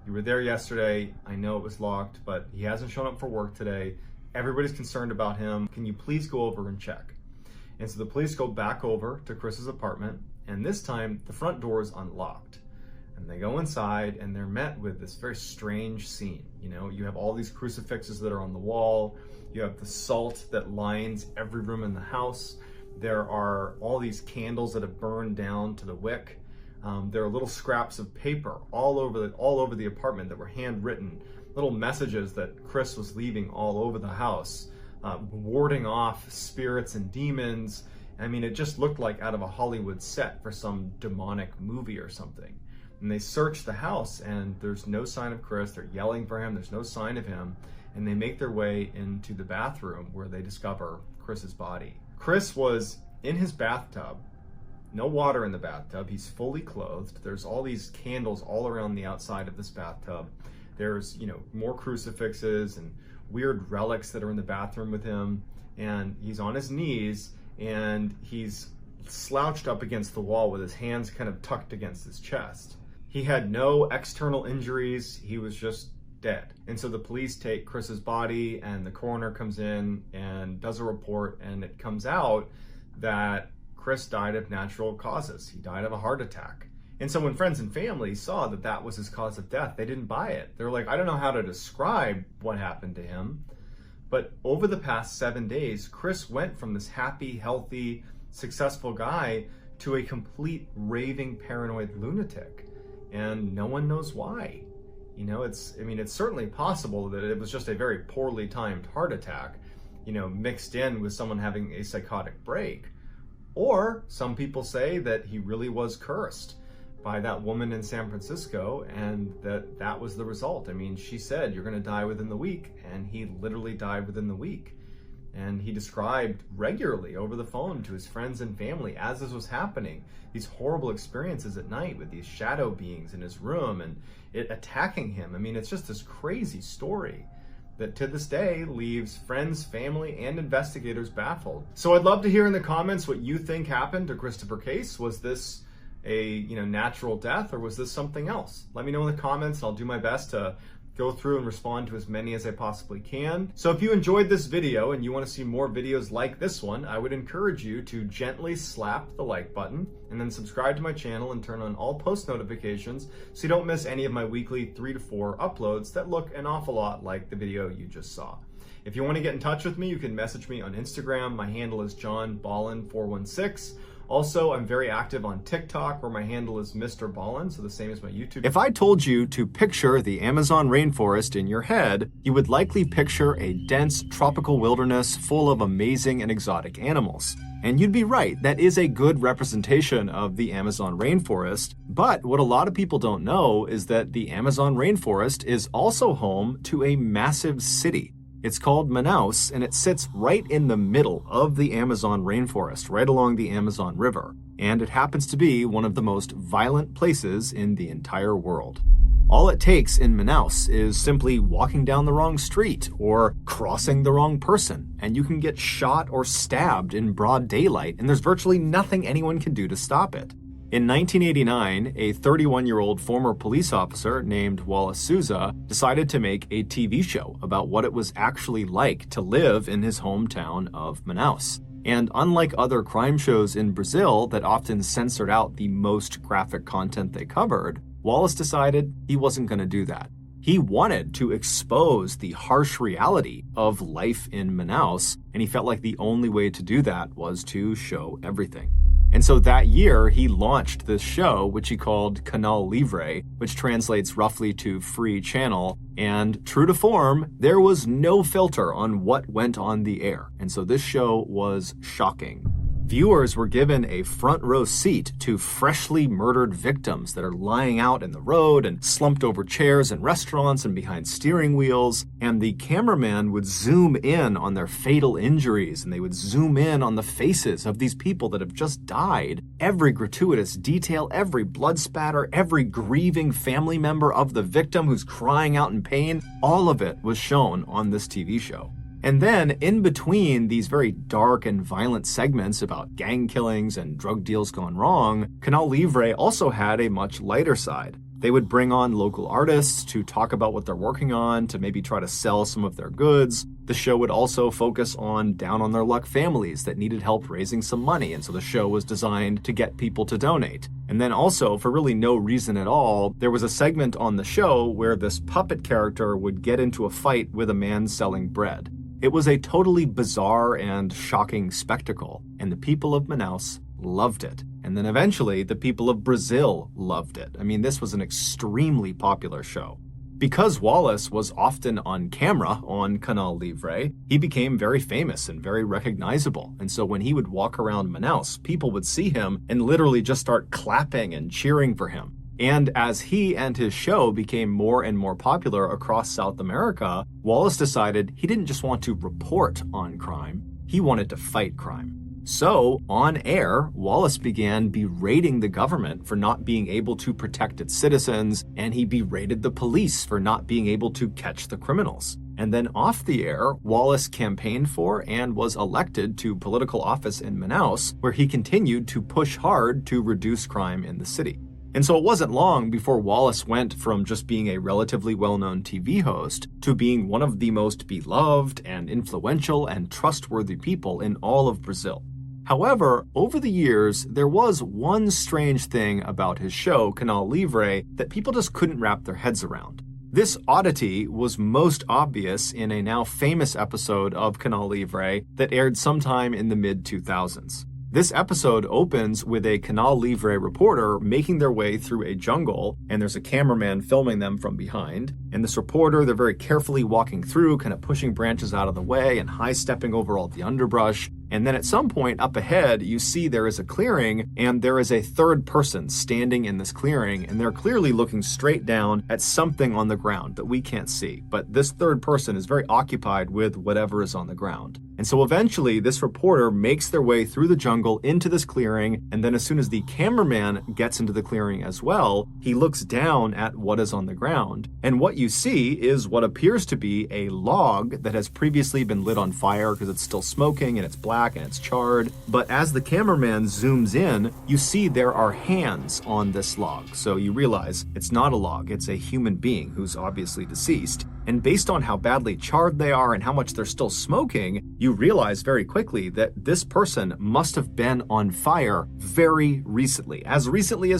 you were there yesterday. I know it was locked, but he hasn't shown up for work today. Everybody's concerned about him. Can you please go over and check? And so the police go back over to Chris's apartment. And this time, the front door is unlocked. And they go inside and they're met with this very strange scene. You have all these crucifixes that are on the wall. You have the salt that lines every room in the house. There are all these candles that have burned down to the wick. There are little scraps of paper all over the apartment that were handwritten, little messages that Chris was leaving all over the house, warding off spirits and demons. It just looked like out of a Hollywood set for some demonic movie or something. And they search the house and there's no sign of Chris. They're yelling for him. There's no sign of him. And they make their way into the bathroom where they discover Chris's body. Chris was in his bathtub, no water in the bathtub. He's fully clothed. There's all these candles all around the outside of this bathtub. There's, more crucifixes and weird relics that are in the bathroom with him. And he's on his knees and he's slouched up against the wall with his hands kind of tucked against his chest. He had no external injuries. He was just dead. And so the police take Chris's body and the coroner comes in and does a report, and it comes out that Chris died of natural causes. He died of a heart attack. And so when friends and family saw that that was his cause of death, they didn't buy it. They were like, I don't know how to describe what happened to him. But over the past 7 days, Chris went from this happy, healthy, successful guy to a complete raving paranoid lunatic. And no one knows why. You know, it's certainly possible that it was just a very poorly timed heart attack, you know, mixed in with someone having a psychotic break. Or some people say that he really was cursed by that woman in San Francisco, and that was the result. I mean, she said, you're going to die within the week, and he literally died within the week. And he described regularly over the phone to his friends and family as this was happening, these horrible experiences at night with these shadow beings in his room and it attacking him. I mean, it's just this crazy story that to this day leaves friends, family, and investigators baffled. So I'd love to hear in the comments what you think happened to Christopher Case. Was this a natural death, or was this something else? Let me know in the comments. I'll do my best to go through and respond to as many as I possibly can. So if you enjoyed this video and you want to see more videos like this one, I would encourage you to gently slap the like button and then subscribe to my channel and turn on all post notifications so you don't miss any of my weekly 3 to 4 uploads that look an awful lot like the video you just saw. If you want to get in touch with me, you can message me on Instagram. My handle is JohnBallen416. Also, I'm very active on TikTok, where my handle is MrBallen's, so the same as my YouTube. If I told you to picture the Amazon rainforest in your head, you would likely picture a dense tropical wilderness full of amazing and exotic animals. And you'd be right, that is a good representation of the Amazon rainforest. But what a lot of people don't know is that the Amazon rainforest is also home to a massive city. It's called Manaus, and it sits right in the middle of the Amazon rainforest, right along the Amazon River. And it happens to be one of the most violent places in the entire world. All it takes in Manaus is simply walking down the wrong street or crossing the wrong person, and you can get shot or stabbed in broad daylight, and there's virtually nothing anyone can do to stop it. In 1989, a 31-year-old former police officer named Wallace Souza decided to make a TV show about what it was actually like to live in his hometown of Manaus. And unlike other crime shows in Brazil that often censored out the most graphic content they covered, Wallace decided he wasn't going to do that. He wanted to expose the harsh reality of life in Manaus, and he felt like the only way to do that was to show everything. And so that year, he launched this show, which he called Canal Livre, which translates roughly to free channel. And true to form, there was no filter on what went on the air. And so this show was shocking. Viewers were given a front row seat to freshly murdered victims that are lying out in the road and slumped over chairs in restaurants and behind steering wheels. And the cameraman would zoom in on their fatal injuries, and they would zoom in on the faces of these people that have just died. Every gratuitous detail, every blood spatter, every grieving family member of the victim who's crying out in pain, all of it was shown on this TV show. And then, in between these very dark and violent segments about gang killings and drug deals gone wrong, Canal Livre also had a much lighter side. They would bring on local artists to talk about what they're working on, to maybe try to sell some of their goods. The show would also focus on down-on-their-luck families that needed help raising some money, and so the show was designed to get people to donate. And then also, for really no reason at all, there was a segment on the show where this puppet character would get into a fight with a man selling bread. It was a totally bizarre and shocking spectacle, and the people of Manaus loved it. And then eventually, the people of Brazil loved it. I mean, this was an extremely popular show. Because Wallace was often on camera on Canal Livre, he became very famous and very recognizable. And so when he would walk around Manaus, people would see him and literally just start clapping and cheering for him. And as he and his show became more and more popular across South America, Wallace decided he didn't just want to report on crime, he wanted to fight crime. So, on air, Wallace began berating the government for not being able to protect its citizens, and he berated the police for not being able to catch the criminals. And then off the air, Wallace campaigned for and was elected to political office in Manaus, where he continued to push hard to reduce crime in the city. And so it wasn't long before Wallace went from just being a relatively well-known TV host to being one of the most beloved and influential and trustworthy people in all of Brazil. However, over the years, there was one strange thing about his show, Canal Livre, that people just couldn't wrap their heads around. This oddity was most obvious in a now famous episode of Canal Livre that aired sometime in the mid-2000s. This episode opens with a Canal Livre reporter making their way through a jungle, and there's a cameraman filming them from behind. And this reporter, they're very carefully walking through, kind of pushing branches out of the way and high-stepping over all the underbrush. And then at some point up ahead, you see there is a clearing, and there is a third person standing in this clearing, and they're clearly looking straight down at something on the ground that we can't see. But this third person is very occupied with whatever is on the ground. And so eventually, this reporter makes their way through the jungle into this clearing, and then as soon as the cameraman gets into the clearing as well, he looks down at what is on the ground. And what you see is what appears to be a log that has previously been lit on fire because it's still smoking and it's black and it's charred. But as the cameraman zooms in, you see there are hands on this log. So you realize it's not a log, it's a human being who's obviously deceased. And based on how badly charred they are and how much they're still smoking, you realize very quickly that this person must have been on fire very recently as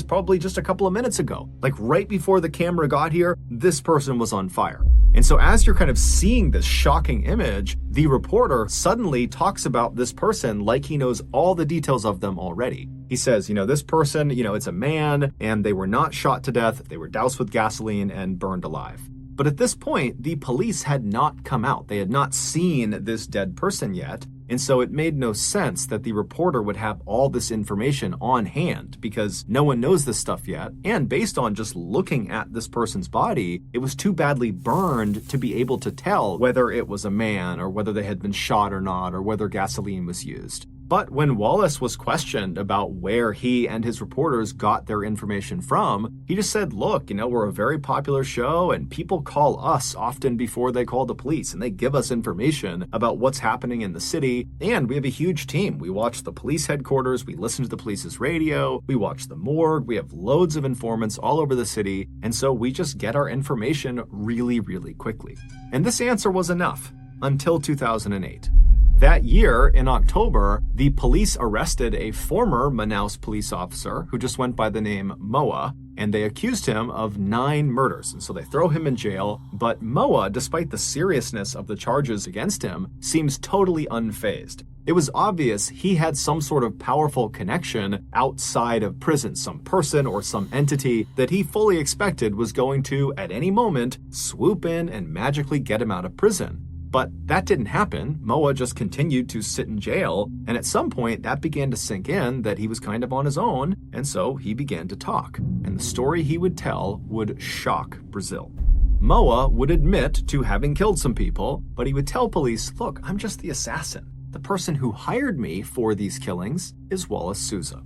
probably just a couple of minutes ago. Like right before the camera got here, this person was on fire. And so as you're kind of seeing this shocking image, the reporter suddenly talks about this person like he knows all the details of them already. He says, this person, it's a man, and they were not shot to death, they were doused with gasoline and burned alive. But at this point, the police had not come out. They had not seen this dead person yet. And so it made no sense that the reporter would have all this information on hand because no one knows this stuff yet. And based on just looking at this person's body, it was too badly burned to be able to tell whether it was a man or whether they had been shot or not or whether gasoline was used. But when Wallace was questioned about where he and his reporters got their information from, he just said, look, we're a very popular show and people call us often before they call the police and they give us information about what's happening in the city. And we have a huge team. We watch the police headquarters, we listen to the police's radio, we watch the morgue, we have loads of informants all over the city. And so we just get our information really, really quickly. And this answer was enough until 2008. That year, in October, the police arrested a former Manaus police officer who just went by the name Moa, and they accused him of 9 murders. And so they throw him in jail, but Moa, despite the seriousness of the charges against him, seems totally unfazed. It was obvious he had some sort of powerful connection outside of prison, some person or some entity that he fully expected was going to, at any moment, swoop in and magically get him out of prison. But that didn't happen. Moa just continued to sit in jail, and at some point that began to sink in that he was kind of on his own, and so he began to talk. And the story he would tell would shock Brazil. Moa would admit to having killed some people, but he would tell police, look, I'm just the assassin. The person who hired me for these killings is Wallace Souza.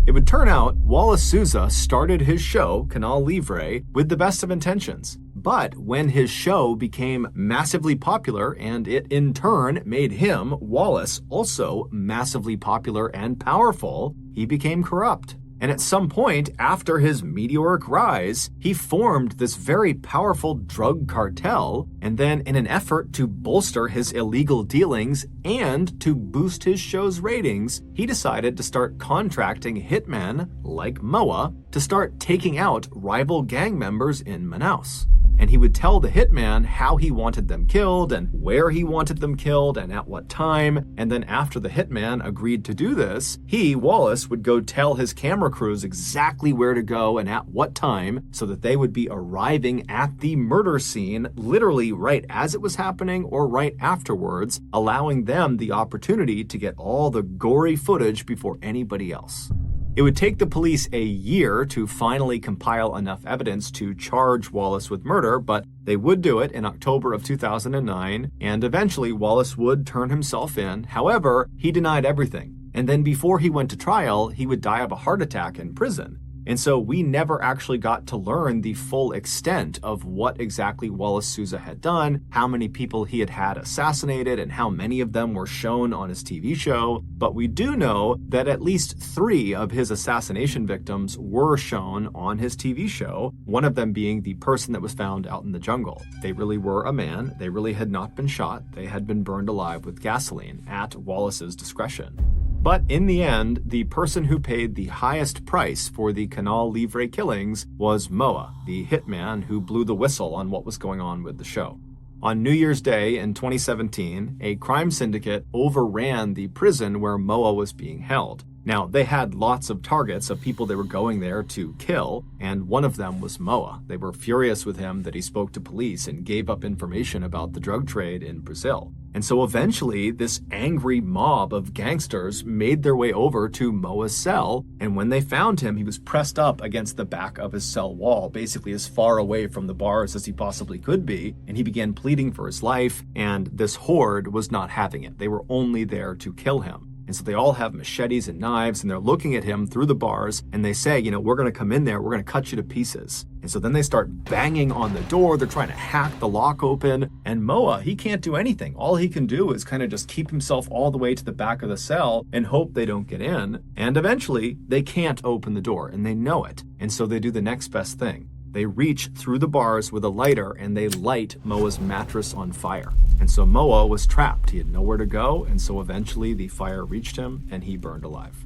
It would turn out Wallace Souza started his show, Canal Livre, with the best of intentions. But when his show became massively popular and it in turn made him, Wallace, also massively popular and powerful, he became corrupt. And at some point after his meteoric rise, he formed this very powerful drug cartel, and then in an effort to bolster his illegal dealings and to boost his show's ratings, he decided to start contracting hitmen like Moa to start taking out rival gang members in Manaus. And he would tell the hitman how he wanted them killed and where he wanted them killed and at what time. And then after the hitman agreed to do this, he, Wallace, would go tell his camera crews exactly where to go and at what time so that they would be arriving at the murder scene literally right as it was happening or right afterwards, allowing them the opportunity to get all the gory footage before anybody else. It would take the police a year to finally compile enough evidence to charge Wallace with murder, but they would do it in October of 2009, and eventually Wallace would turn himself in. However, he denied everything. And then before he went to trial, he would die of a heart attack in prison. And so we never actually got to learn the full extent of what exactly Wallace Souza had done, how many people he had assassinated, and how many of them were shown on his TV show. But we do know that at least 3 of his assassination victims were shown on his TV show, one of them being the person that was found out in the jungle. They really were a man. They really had not been shot. They had been burned alive with gasoline at Wallace's discretion. But in the end, the person who paid the highest price for the Canal Livre killings was Moa, the hitman who blew the whistle on what was going on with the show. On New Year's Day in 2017, a crime syndicate overran the prison where Moa was being held. Now, they had lots of targets of people they were going there to kill, and one of them was Moa. They were furious with him that he spoke to police and gave up information about the drug trade in Brazil. And so eventually, this angry mob of gangsters made their way over to Moa's cell, and when they found him, he was pressed up against the back of his cell wall, basically as far away from the bars as he possibly could be, and he began pleading for his life, and this horde was not having it. They were only there to kill him. And so they all have machetes and knives, and they're looking at him through the bars, and they say, we're going to come in there, we're going to cut you to pieces. And so then they start banging on the door, they're trying to hack the lock open, and Moa, he can't do anything. All he can do is kind of just keep himself all the way to the back of the cell and hope they don't get in. And eventually, they can't open the door, and they know it. And so they do the next best thing. They reach through the bars with a lighter and they light Moa's mattress on fire. And so Moa was trapped. He had nowhere to go, and so eventually the fire reached him and he burned alive.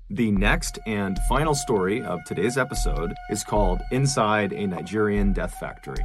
The next and final story of today's episode is called Inside a Nigerian Death Factory.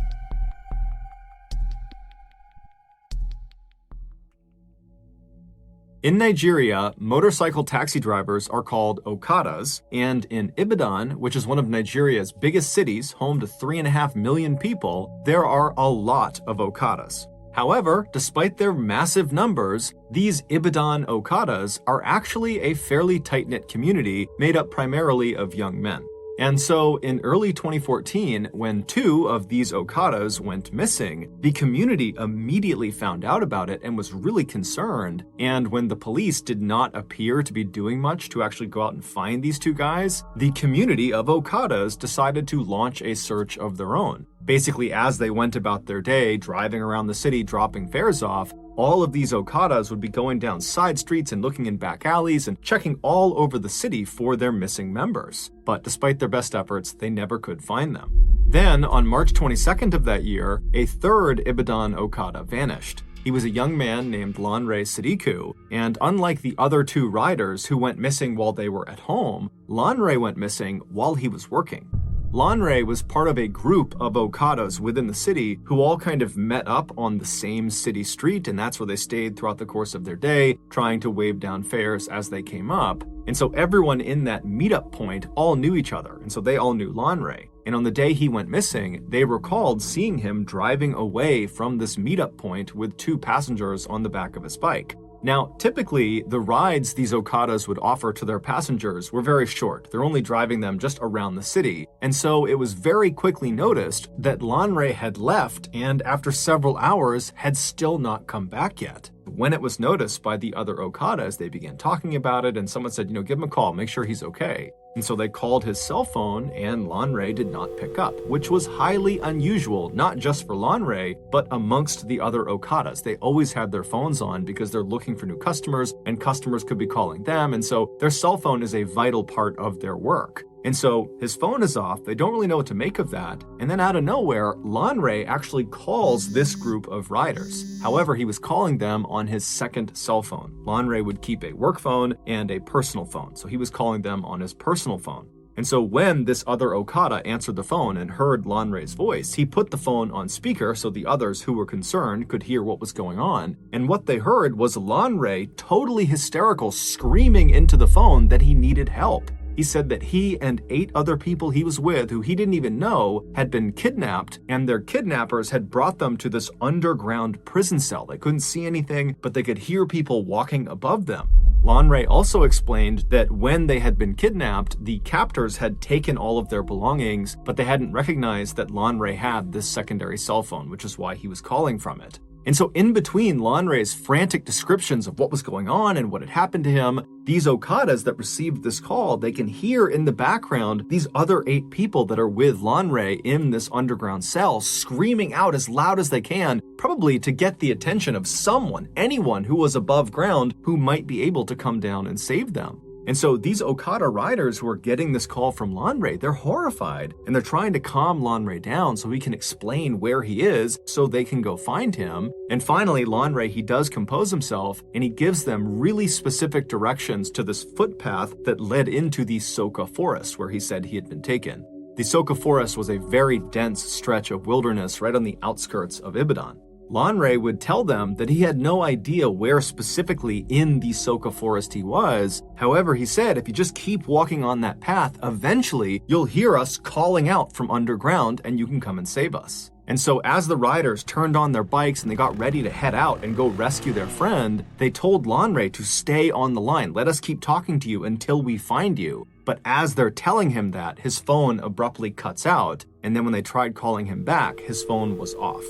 In Nigeria, motorcycle taxi drivers are called Okadas, and in Ibadan, which is one of Nigeria's biggest cities, home to 3.5 million people, there are a lot of Okadas. However, despite their massive numbers, these Ibadan Okadas are actually a fairly tight-knit community made up primarily of young men. And so in early 2014, when 2 of these Okadas went missing, the community immediately found out about it and was really concerned. And when the police did not appear to be doing much to actually go out and find these 2 guys, the community of Okadas decided to launch a search of their own. Basically, as they went about their day, driving around the city, dropping fares off, all of these Okadas would be going down side streets and looking in back alleys and checking all over the city for their missing members. But despite their best efforts, they never could find them. Then, on March 22nd of that year, a 3rd Ibadan Okada vanished. He was a young man named Lanre Sidiku, and unlike the other 2 riders who went missing while they were at home, Lanre went missing while he was working. Lanre was part of a group of Okadas within the city who all kind of met up on the same city street, and that's where they stayed throughout the course of their day, trying to wave down fares as they came up. And so everyone in that meetup point all knew each other, and so they all knew Lanre. And on the day he went missing, they recalled seeing him driving away from this meetup point with 2 passengers on the back of his bike. Now, typically, the rides these Okadas would offer to their passengers were very short. They're only driving them just around the city. And so it was very quickly noticed that Lanre had left and after several hours had still not come back yet. When it was noticed by the other Okadas, they began talking about it and someone said, give him a call, make sure he's okay. And so they called his cell phone and Lanre did not pick up, which was highly unusual, not just for Lanre, but amongst the other Okadas. They always had their phones on because they're looking for new customers and customers could be calling them. And so their cell phone is a vital part of their work. And so his phone is off, they don't really know what to make of that, and then out of nowhere, Lanre actually calls this group of riders. However, he was calling them on his second cell phone. Lanre would keep a work phone and a personal phone, so he was calling them on his personal phone. And so when this other Okada answered the phone and heard Lanre's voice, he put the phone on speaker so the others who were concerned could hear what was going on. And what they heard was Lanre, totally hysterical, screaming into the phone that he needed help. He said that he and 8 other people he was with, who he didn't even know, had been kidnapped, and their kidnappers had brought them to this underground prison cell. They couldn't see anything, but they could hear people walking above them. Lanre also explained that when they had been kidnapped, the captors had taken all of their belongings, but they hadn't recognized that Lanre had this secondary cell phone, which is why he was calling from it. And so in between Lanre's frantic descriptions of what was going on and what had happened to him, these Okadas that received this call, they can hear in the background these other 8 people that are with Lanre in this underground cell screaming out as loud as they can, probably to get the attention of someone, anyone who was above ground who might be able to come down and save them. And so these Okada riders who are getting this call from Lanre, they're horrified, and they're trying to calm Lanre down so he can explain where he is so they can go find him. And finally, Lanre, he does compose himself, and he gives them really specific directions to this footpath that led into the Soka forest where he said he had been taken. The Soka forest was a very dense stretch of wilderness right on the outskirts of Ibadan. Lanre would tell them that he had no idea where specifically in the Soka forest he was. However, he said, if you just keep walking on that path, eventually you'll hear us calling out from underground and you can come and save us. And so as the riders turned on their bikes and they got ready to head out and go rescue their friend, they told Lanre to stay on the line. Let us keep talking to you until we find you. But as they're telling him that, his phone abruptly cuts out. And then when they tried calling him back, his phone was off.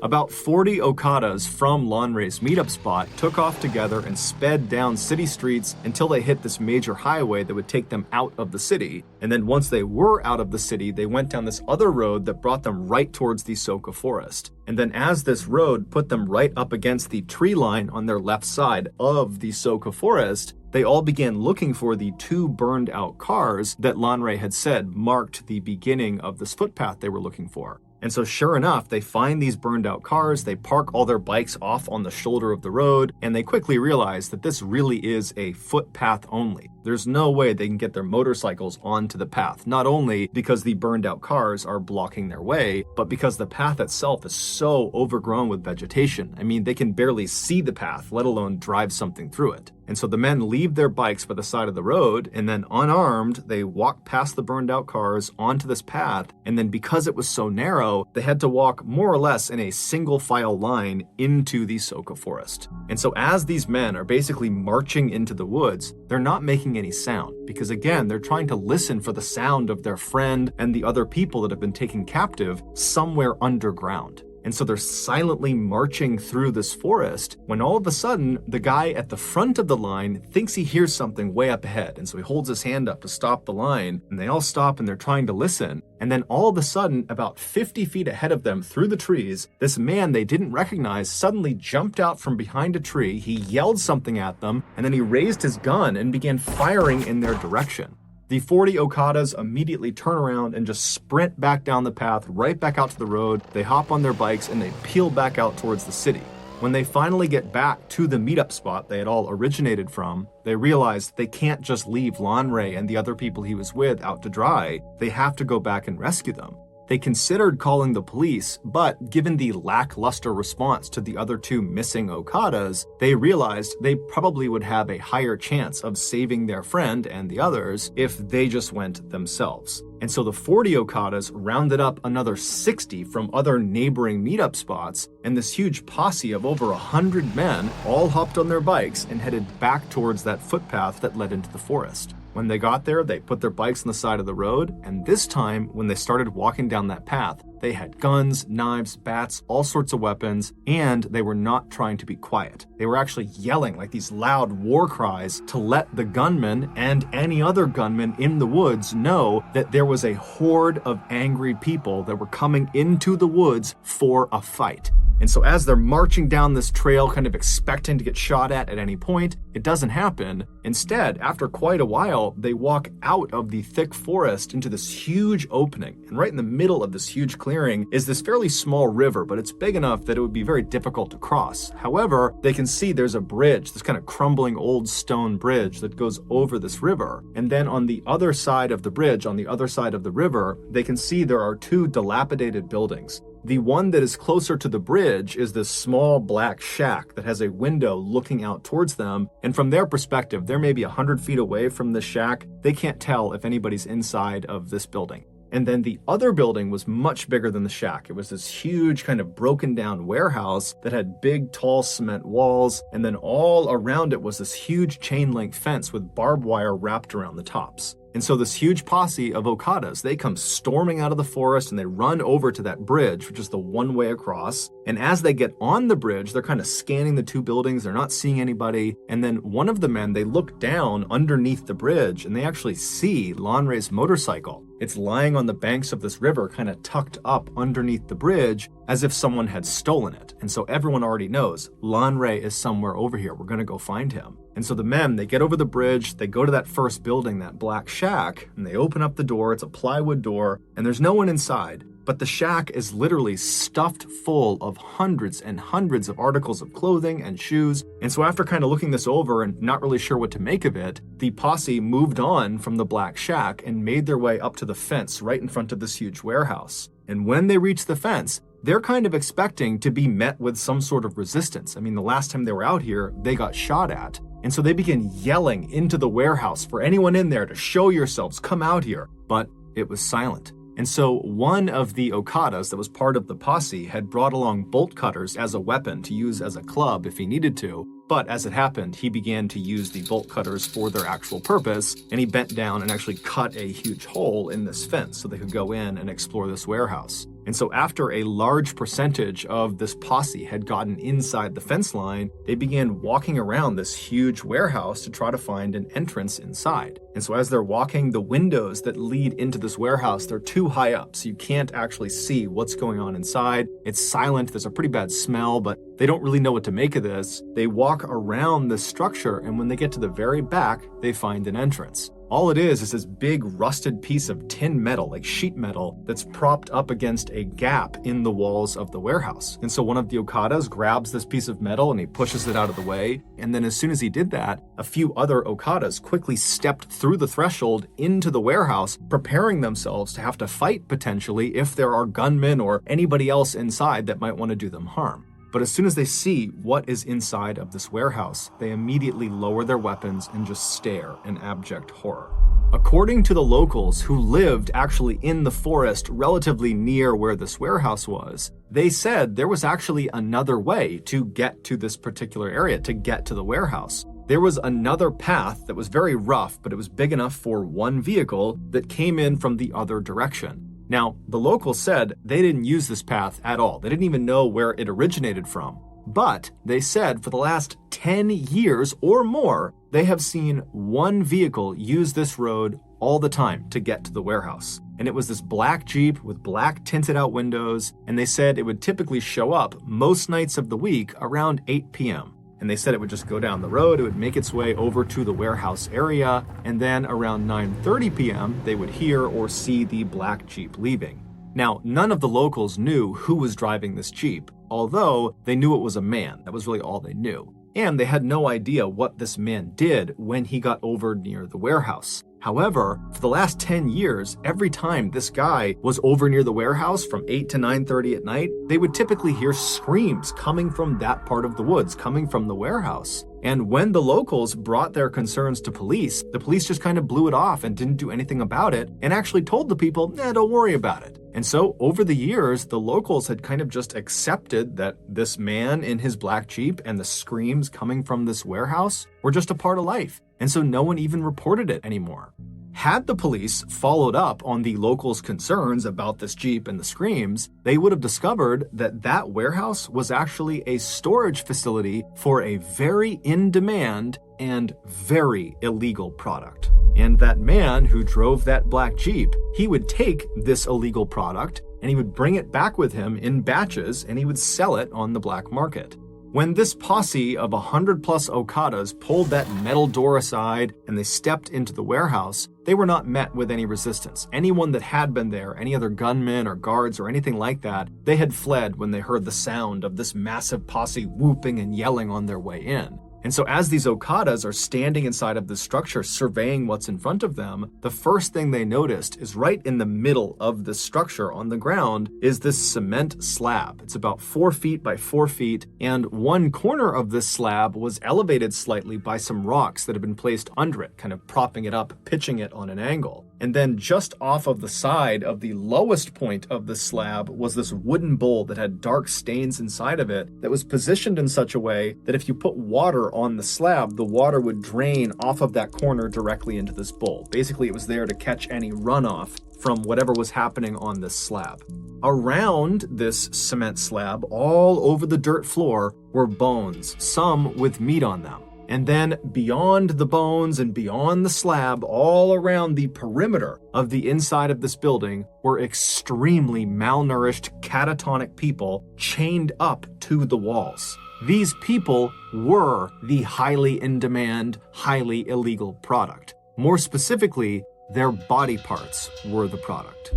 About 40 Okadas from Lanre's meetup spot took off together and sped down city streets until they hit this major highway that would take them out of the city. And then once they were out of the city, they went down this other road that brought them right towards the Soka forest. And then as this road put them right up against the tree line on their left side of the Soka forest, they all began looking for the 2 burned out cars that Lanre had said marked the beginning of this footpath they were looking for. And so sure enough, they find these burned out cars, they park all their bikes off on the shoulder of the road, and they quickly realize that this really is a footpath only. There's no way they can get their motorcycles onto the path, not only because the burned out cars are blocking their way, but because the path itself is so overgrown with vegetation. I mean, they can barely see the path, let alone drive something through it. And so the men leave their bikes by the side of the road, and then unarmed, they walk past the burned out cars onto this path, and then because it was so narrow, they had to walk more or less in a single file line into the Soka forest. And so as these men are basically marching into the woods, they're not making any sound, because again, they're trying to listen for the sound of their friend and the other people that have been taken captive somewhere underground. And so they're silently marching through this forest when all of a sudden, the guy at the front of the line thinks he hears something way up ahead. And so he holds his hand up to stop the line, and they all stop and they're trying to listen. And then all of a sudden, about 50 feet ahead of them through the trees, this man they didn't recognize suddenly jumped out from behind a tree. He yelled something at them, and then he raised his gun and began firing in their direction. The 40 Okadas immediately turn around and just sprint back down the path, right back out to the road. They hop on their bikes and they peel back out towards the city. When they finally get back to the meetup spot they had all originated from, they realize they can't just leave Lanre and the other people he was with out to dry. They have to go back and rescue them. They considered calling the police, but given the lackluster response to the other 2 missing Okadas, they realized they probably would have a higher chance of saving their friend and the others if they just went themselves. And so the 40 Okadas rounded up another 60 from other neighboring meetup spots, and this huge posse of over 100 men all hopped on their bikes and headed back towards that footpath that led into the forest. When they got there, they put their bikes on the side of the road, and this time, when they started walking down that path, they had guns, knives, bats, all sorts of weapons, and they were not trying to be quiet. They were actually yelling like these loud war cries to let the gunmen and any other gunmen in the woods know that there was a horde of angry people that were coming into the woods for a fight. And so as they're marching down this trail, kind of expecting to get shot at any point, it doesn't happen. Instead, after quite a while, they walk out of the thick forest into this huge opening. And right in the middle of this huge clearing is this fairly small river, but it's big enough that it would be very difficult to cross. However, they can see there's a bridge, this kind of crumbling old stone bridge that goes over this river. And then on the other side of the bridge, on the other side of the river, they can see there are 2 dilapidated buildings. The one that is closer to the bridge is this small black shack that has a window looking out towards them. And from their perspective, they're maybe 100 feet away from the shack. They can't tell if anybody's inside of this building. And then the other building was much bigger than the shack. It was this huge kind of broken down warehouse that had big, tall cement walls. And then all around it was this huge chain link fence with barbed wire wrapped around the tops. And so this huge posse of Okadas, they come storming out of the forest and they run over to that bridge, which is the one way across. And as they get on the bridge, they're kind of scanning the 2 buildings. They're not seeing anybody. And then one of the men, they look down underneath the bridge and they actually see Lanre's motorcycle. It's lying on the banks of this river, kind of tucked up underneath the bridge as if someone had stolen it. And so everyone already knows Lanre is somewhere over here. We're going to go find him. And so the men, they get over the bridge, they go to that first building, that black shack, and they open up the door. It's a plywood door, and there's no one inside. But the shack is literally stuffed full of hundreds and hundreds of articles of clothing and shoes. And so after kind of looking this over and not really sure what to make of it, the posse moved on from the black shack and made their way up to the fence right in front of this huge warehouse. And when they reach the fence, they're kind of expecting to be met with some sort of resistance. I mean, the last time they were out here, they got shot at. And so they begin yelling into the warehouse for anyone in there to show yourselves, come out here. But it was silent. And so one of the Okadas that was part of the posse had brought along bolt cutters as a weapon to use as a club if he needed to. But as it happened, he began to use the bolt cutters for their actual purpose, and he bent down and actually cut a huge hole in this fence so they could go in and explore this warehouse. And so after a large percentage of this posse had gotten inside the fence line, they began walking around this huge warehouse to try to find an entrance inside. And so as they're walking, the windows that lead into this warehouse, they're too high up, so you can't actually see what's going on inside. It's silent, there's a pretty bad smell, but they don't really know what to make of this. They walk around this structure, and when they get to the very back, they find an entrance. All it is this big rusted piece of tin metal, like sheet metal, that's propped up against a gap in the walls of the warehouse. And so one of the Okadas grabs this piece of metal and he pushes it out of the way. And then as soon as he did that, a few other Okadas quickly stepped through the threshold into the warehouse, preparing themselves to have to fight potentially if there are gunmen or anybody else inside that might want to do them harm. But as soon as they see what is inside of this warehouse, they immediately lower their weapons and just stare in abject horror. According to the locals who lived actually in the forest relatively near where this warehouse was, they said there was actually another way to get to this particular area, to get to the warehouse. There was another path that was very rough, but it was big enough for one vehicle that came in from the other direction. Now, the locals said they didn't use this path at all. They didn't even know where it originated from. But they said for the last 10 years or more, they have seen one vehicle use this road all the time to get to the warehouse. And it was this black Jeep with black tinted out windows, and they said it would typically show up most nights of the week around 8 p.m. And they said it would just go down the road, it would make its way over to the warehouse area, and then around 9:30 p.m., they would hear or see the black Jeep leaving. Now, none of the locals knew who was driving this Jeep, although they knew it was a man. That was really all they knew. And they had no idea what this man did when he got over near the warehouse. However, for the last 10 years, every time this guy was over near the warehouse from 8 to 9:30 at night, they would typically hear screams coming from that part of the woods, coming from the warehouse. And when the locals brought their concerns to police, the police just kind of blew it off and didn't do anything about it and actually told the people, don't worry about it. And so over the years, the locals had kind of just accepted that this man in his black Jeep and the screams coming from this warehouse were just a part of life. And so no one even reported it anymore. Had the police followed up on the locals' concerns about this Jeep and the screams, they would have discovered that that warehouse was actually a storage facility for a very in-demand and very illegal product. And that man who drove that black Jeep, he would take this illegal product and he would bring it back with him in batches and he would sell it on the black market. When this posse of 100+ Okadas pulled that metal door aside and they stepped into the warehouse, they were not met with any resistance. Anyone that had been there, any other gunmen or guards or anything like that, they had fled when they heard the sound of this massive posse whooping and yelling on their way in. And so as these Okadas are standing inside of this structure surveying what's in front of them, the first thing they noticed is right in the middle of the structure on the ground is this cement slab. It's about 4 feet by 4 feet, and one corner of this slab was elevated slightly by some rocks that had been placed under it, kind of propping it up, pitching it on an angle. And then just off of the side of the lowest point of the slab was this wooden bowl that had dark stains inside of it that was positioned in such a way that if you put water on the slab, the water would drain off of that corner directly into this bowl. Basically, it was there to catch any runoff from whatever was happening on this slab. Around this cement slab, all over the dirt floor, were bones, some with meat on them. And then beyond the bones and beyond the slab, all around the perimeter of the inside of this building were extremely malnourished, catatonic people chained up to the walls. These people were the highly in-demand, highly illegal product. More specifically, their body parts were the product.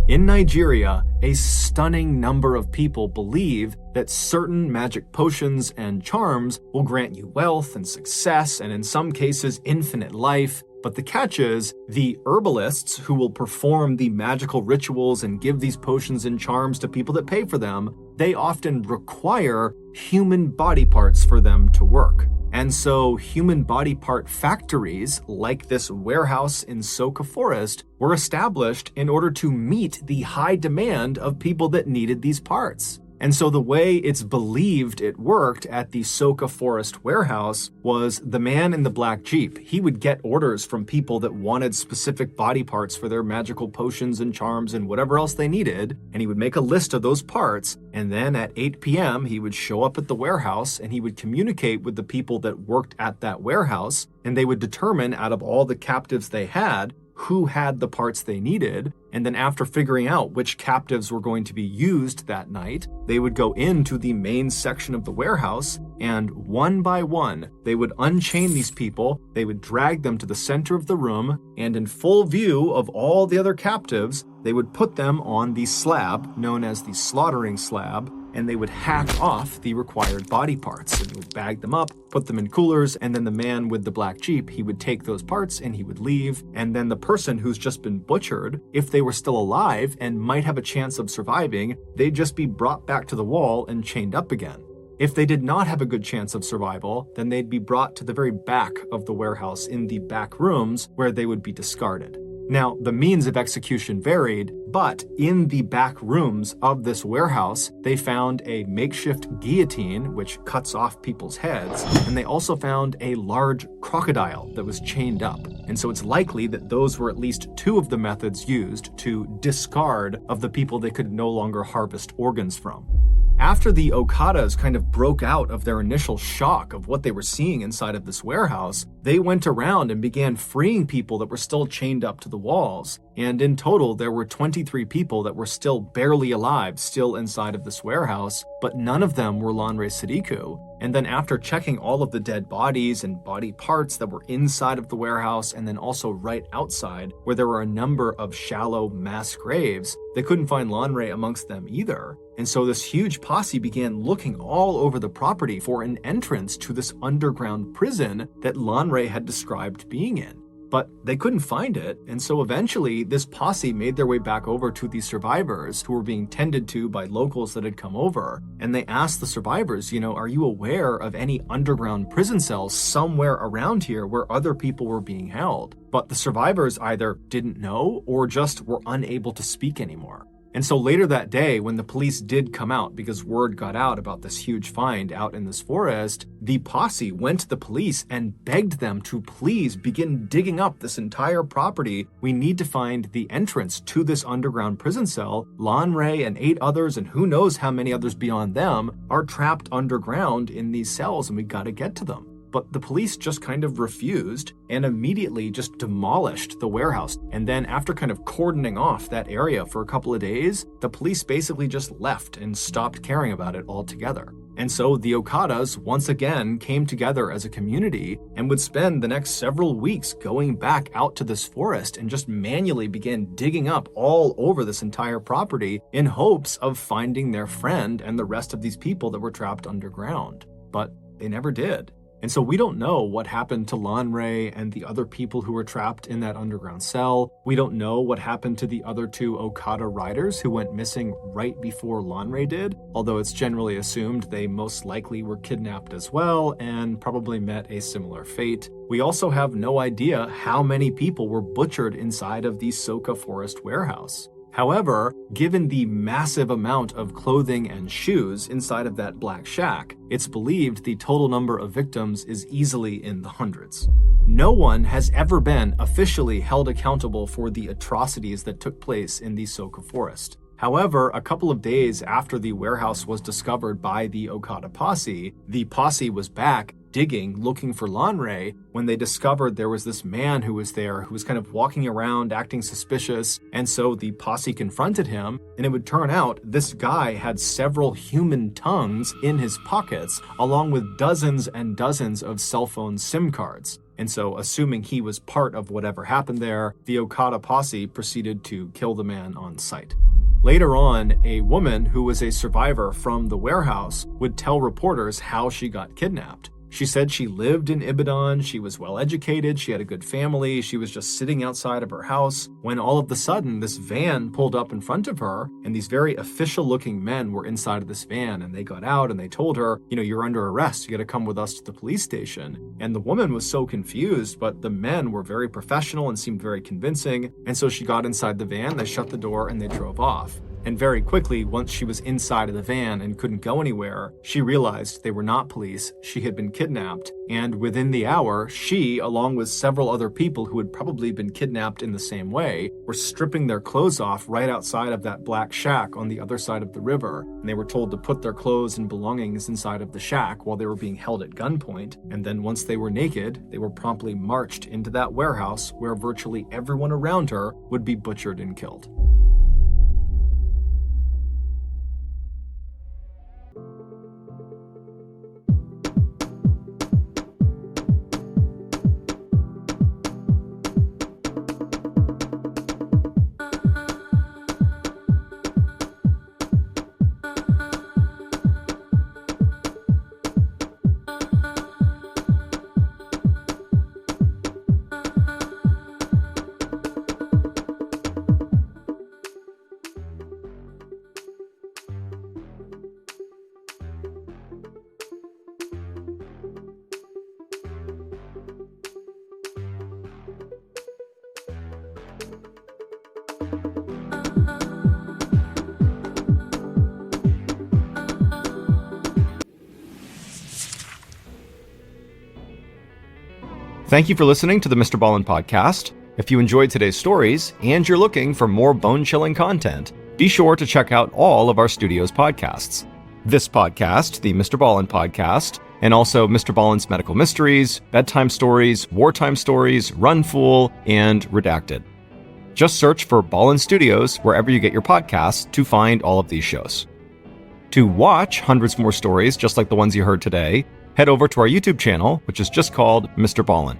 In Nigeria, a stunning number of people believe that certain magic potions and charms will grant you wealth and success, and in some cases, infinite life. But the catch is, the herbalists who will perform the magical rituals and give these potions and charms to people that pay for them, they often require human body parts for them to work. And so human body part factories, like this warehouse in Soka Forest, were established in order to meet the high demand of people that needed these parts. And so the way it's believed it worked at the Soka Forest warehouse was the man in the black Jeep. He would get orders from people that wanted specific body parts for their magical potions and charms and whatever else they needed, and he would make a list of those parts, and then at 8 p.m. he would show up at the warehouse and he would communicate with the people that worked at that warehouse, and they would determine out of all the captives they had, who had the parts they needed, and then after figuring out which captives were going to be used that night, they would go into the main section of the warehouse, and one by one, they would unchain these people, they would drag them to the center of the room, and in full view of all the other captives, they would put them on the slab, known as the slaughtering slab, and they would hack off the required body parts, and they would bag them up, put them in coolers, and then the man with the black Jeep, he would take those parts and he would leave, and then the person who's just been butchered, if they were still alive and might have a chance of surviving, they'd just be brought back to the wall and chained up again. If they did not have a good chance of survival, then they'd be brought to the very back of the warehouse in the back rooms where they would be discarded. Now, the means of execution varied, but in the back rooms of this warehouse, they found a makeshift guillotine, which cuts off people's heads, and they also found a large crocodile that was chained up. And so it's likely that those were at least two of the methods used to discard of the people they could no longer harvest organs from. After the Okadas kind of broke out of their initial shock of what they were seeing inside of this warehouse, they went around and began freeing people that were still chained up to the walls. And in total, there were 23 people that were still barely alive, still inside of this warehouse, but none of them were Lanre Sadiku. And then after checking all of the dead bodies and body parts that were inside of the warehouse and then also right outside, where there were a number of shallow mass graves, they couldn't find Lanre amongst them either. And so this huge posse began looking all over the property for an entrance to this underground prison that Lanre had described being in. But they couldn't find it, and so eventually this posse made their way back over to the survivors who were being tended to by locals that had come over, and they asked the survivors, are you aware of any underground prison cells somewhere around here where other people were being held? But the survivors either didn't know or just were unable to speak anymore. And so later that day, when the police did come out because word got out about this huge find out in this forest, the posse went to the police and begged them to please begin digging up this entire property. We need to find the entrance to this underground prison cell. Lanre and 8 others, and who knows how many others beyond them, are trapped underground in these cells, and we gotta get to them. But the police just kind of refused and immediately just demolished the warehouse. And then after kind of cordoning off that area for a couple of days, the police basically just left and stopped caring about it altogether. And so the Okadas once again came together as a community and would spend the next several weeks going back out to this forest and just manually began digging up all over this entire property in hopes of finding their friend and the rest of these people that were trapped underground. But they never did. And so we don't know what happened to Lanre and the other people who were trapped in that underground cell. We don't know what happened to the other 2 Okada riders who went missing right before Lanre did, although it's generally assumed they most likely were kidnapped as well and probably met a similar fate. We also have no idea how many people were butchered inside of the Soka Forest warehouse. However, given the massive amount of clothing and shoes inside of that black shack, it's believed the total number of victims is easily in the hundreds. No one has ever been officially held accountable for the atrocities that took place in the Soka Forest. However, a couple of days after the warehouse was discovered by the Okada posse, the posse was back digging, looking for Lanre, when they discovered there was this man who was there who was kind of walking around acting suspicious. And so the posse confronted him, and it would turn out this guy had several human tongues in his pockets, along with dozens and dozens of cell phone SIM cards. And so, assuming he was part of whatever happened there, the Okada posse proceeded to kill the man on sight. Later on, a woman who was a survivor from the warehouse would tell reporters how she got kidnapped. She said she lived in Ibadan, she was well educated, she had a good family, she was just sitting outside of her house when all of a sudden this van pulled up in front of her, and these very official looking men were inside of this van, and they got out and they told her, you're under arrest, you gotta come with us to the police station. And the woman was so confused, but the men were very professional and seemed very convincing, and so she got inside the van, they shut the door, and they drove off. And very quickly, once she was inside of the van and couldn't go anywhere, she realized they were not police, she had been kidnapped, and within the hour, she, along with several other people who had probably been kidnapped in the same way, were stripping their clothes off right outside of that black shack on the other side of the river, and they were told to put their clothes and belongings inside of the shack while they were being held at gunpoint, and then once they were naked, they were promptly marched into that warehouse where virtually everyone around her would be butchered and killed. Thank you for listening to the Mr. Ballin podcast. If you enjoyed today's stories and you're looking for more bone-chilling content, be sure to check out all of our studio's podcasts. This podcast, the Mr. Ballin podcast, and also Mr. Ballen's Medical Mysteries, Bedtime Stories, Wartime Stories, Run Fool, and Redacted. Just search for Ballin Studios wherever you get your podcasts to find all of these shows. To watch hundreds more stories just like the ones you heard today, head over to our YouTube channel, which is just called Mr. Ballin.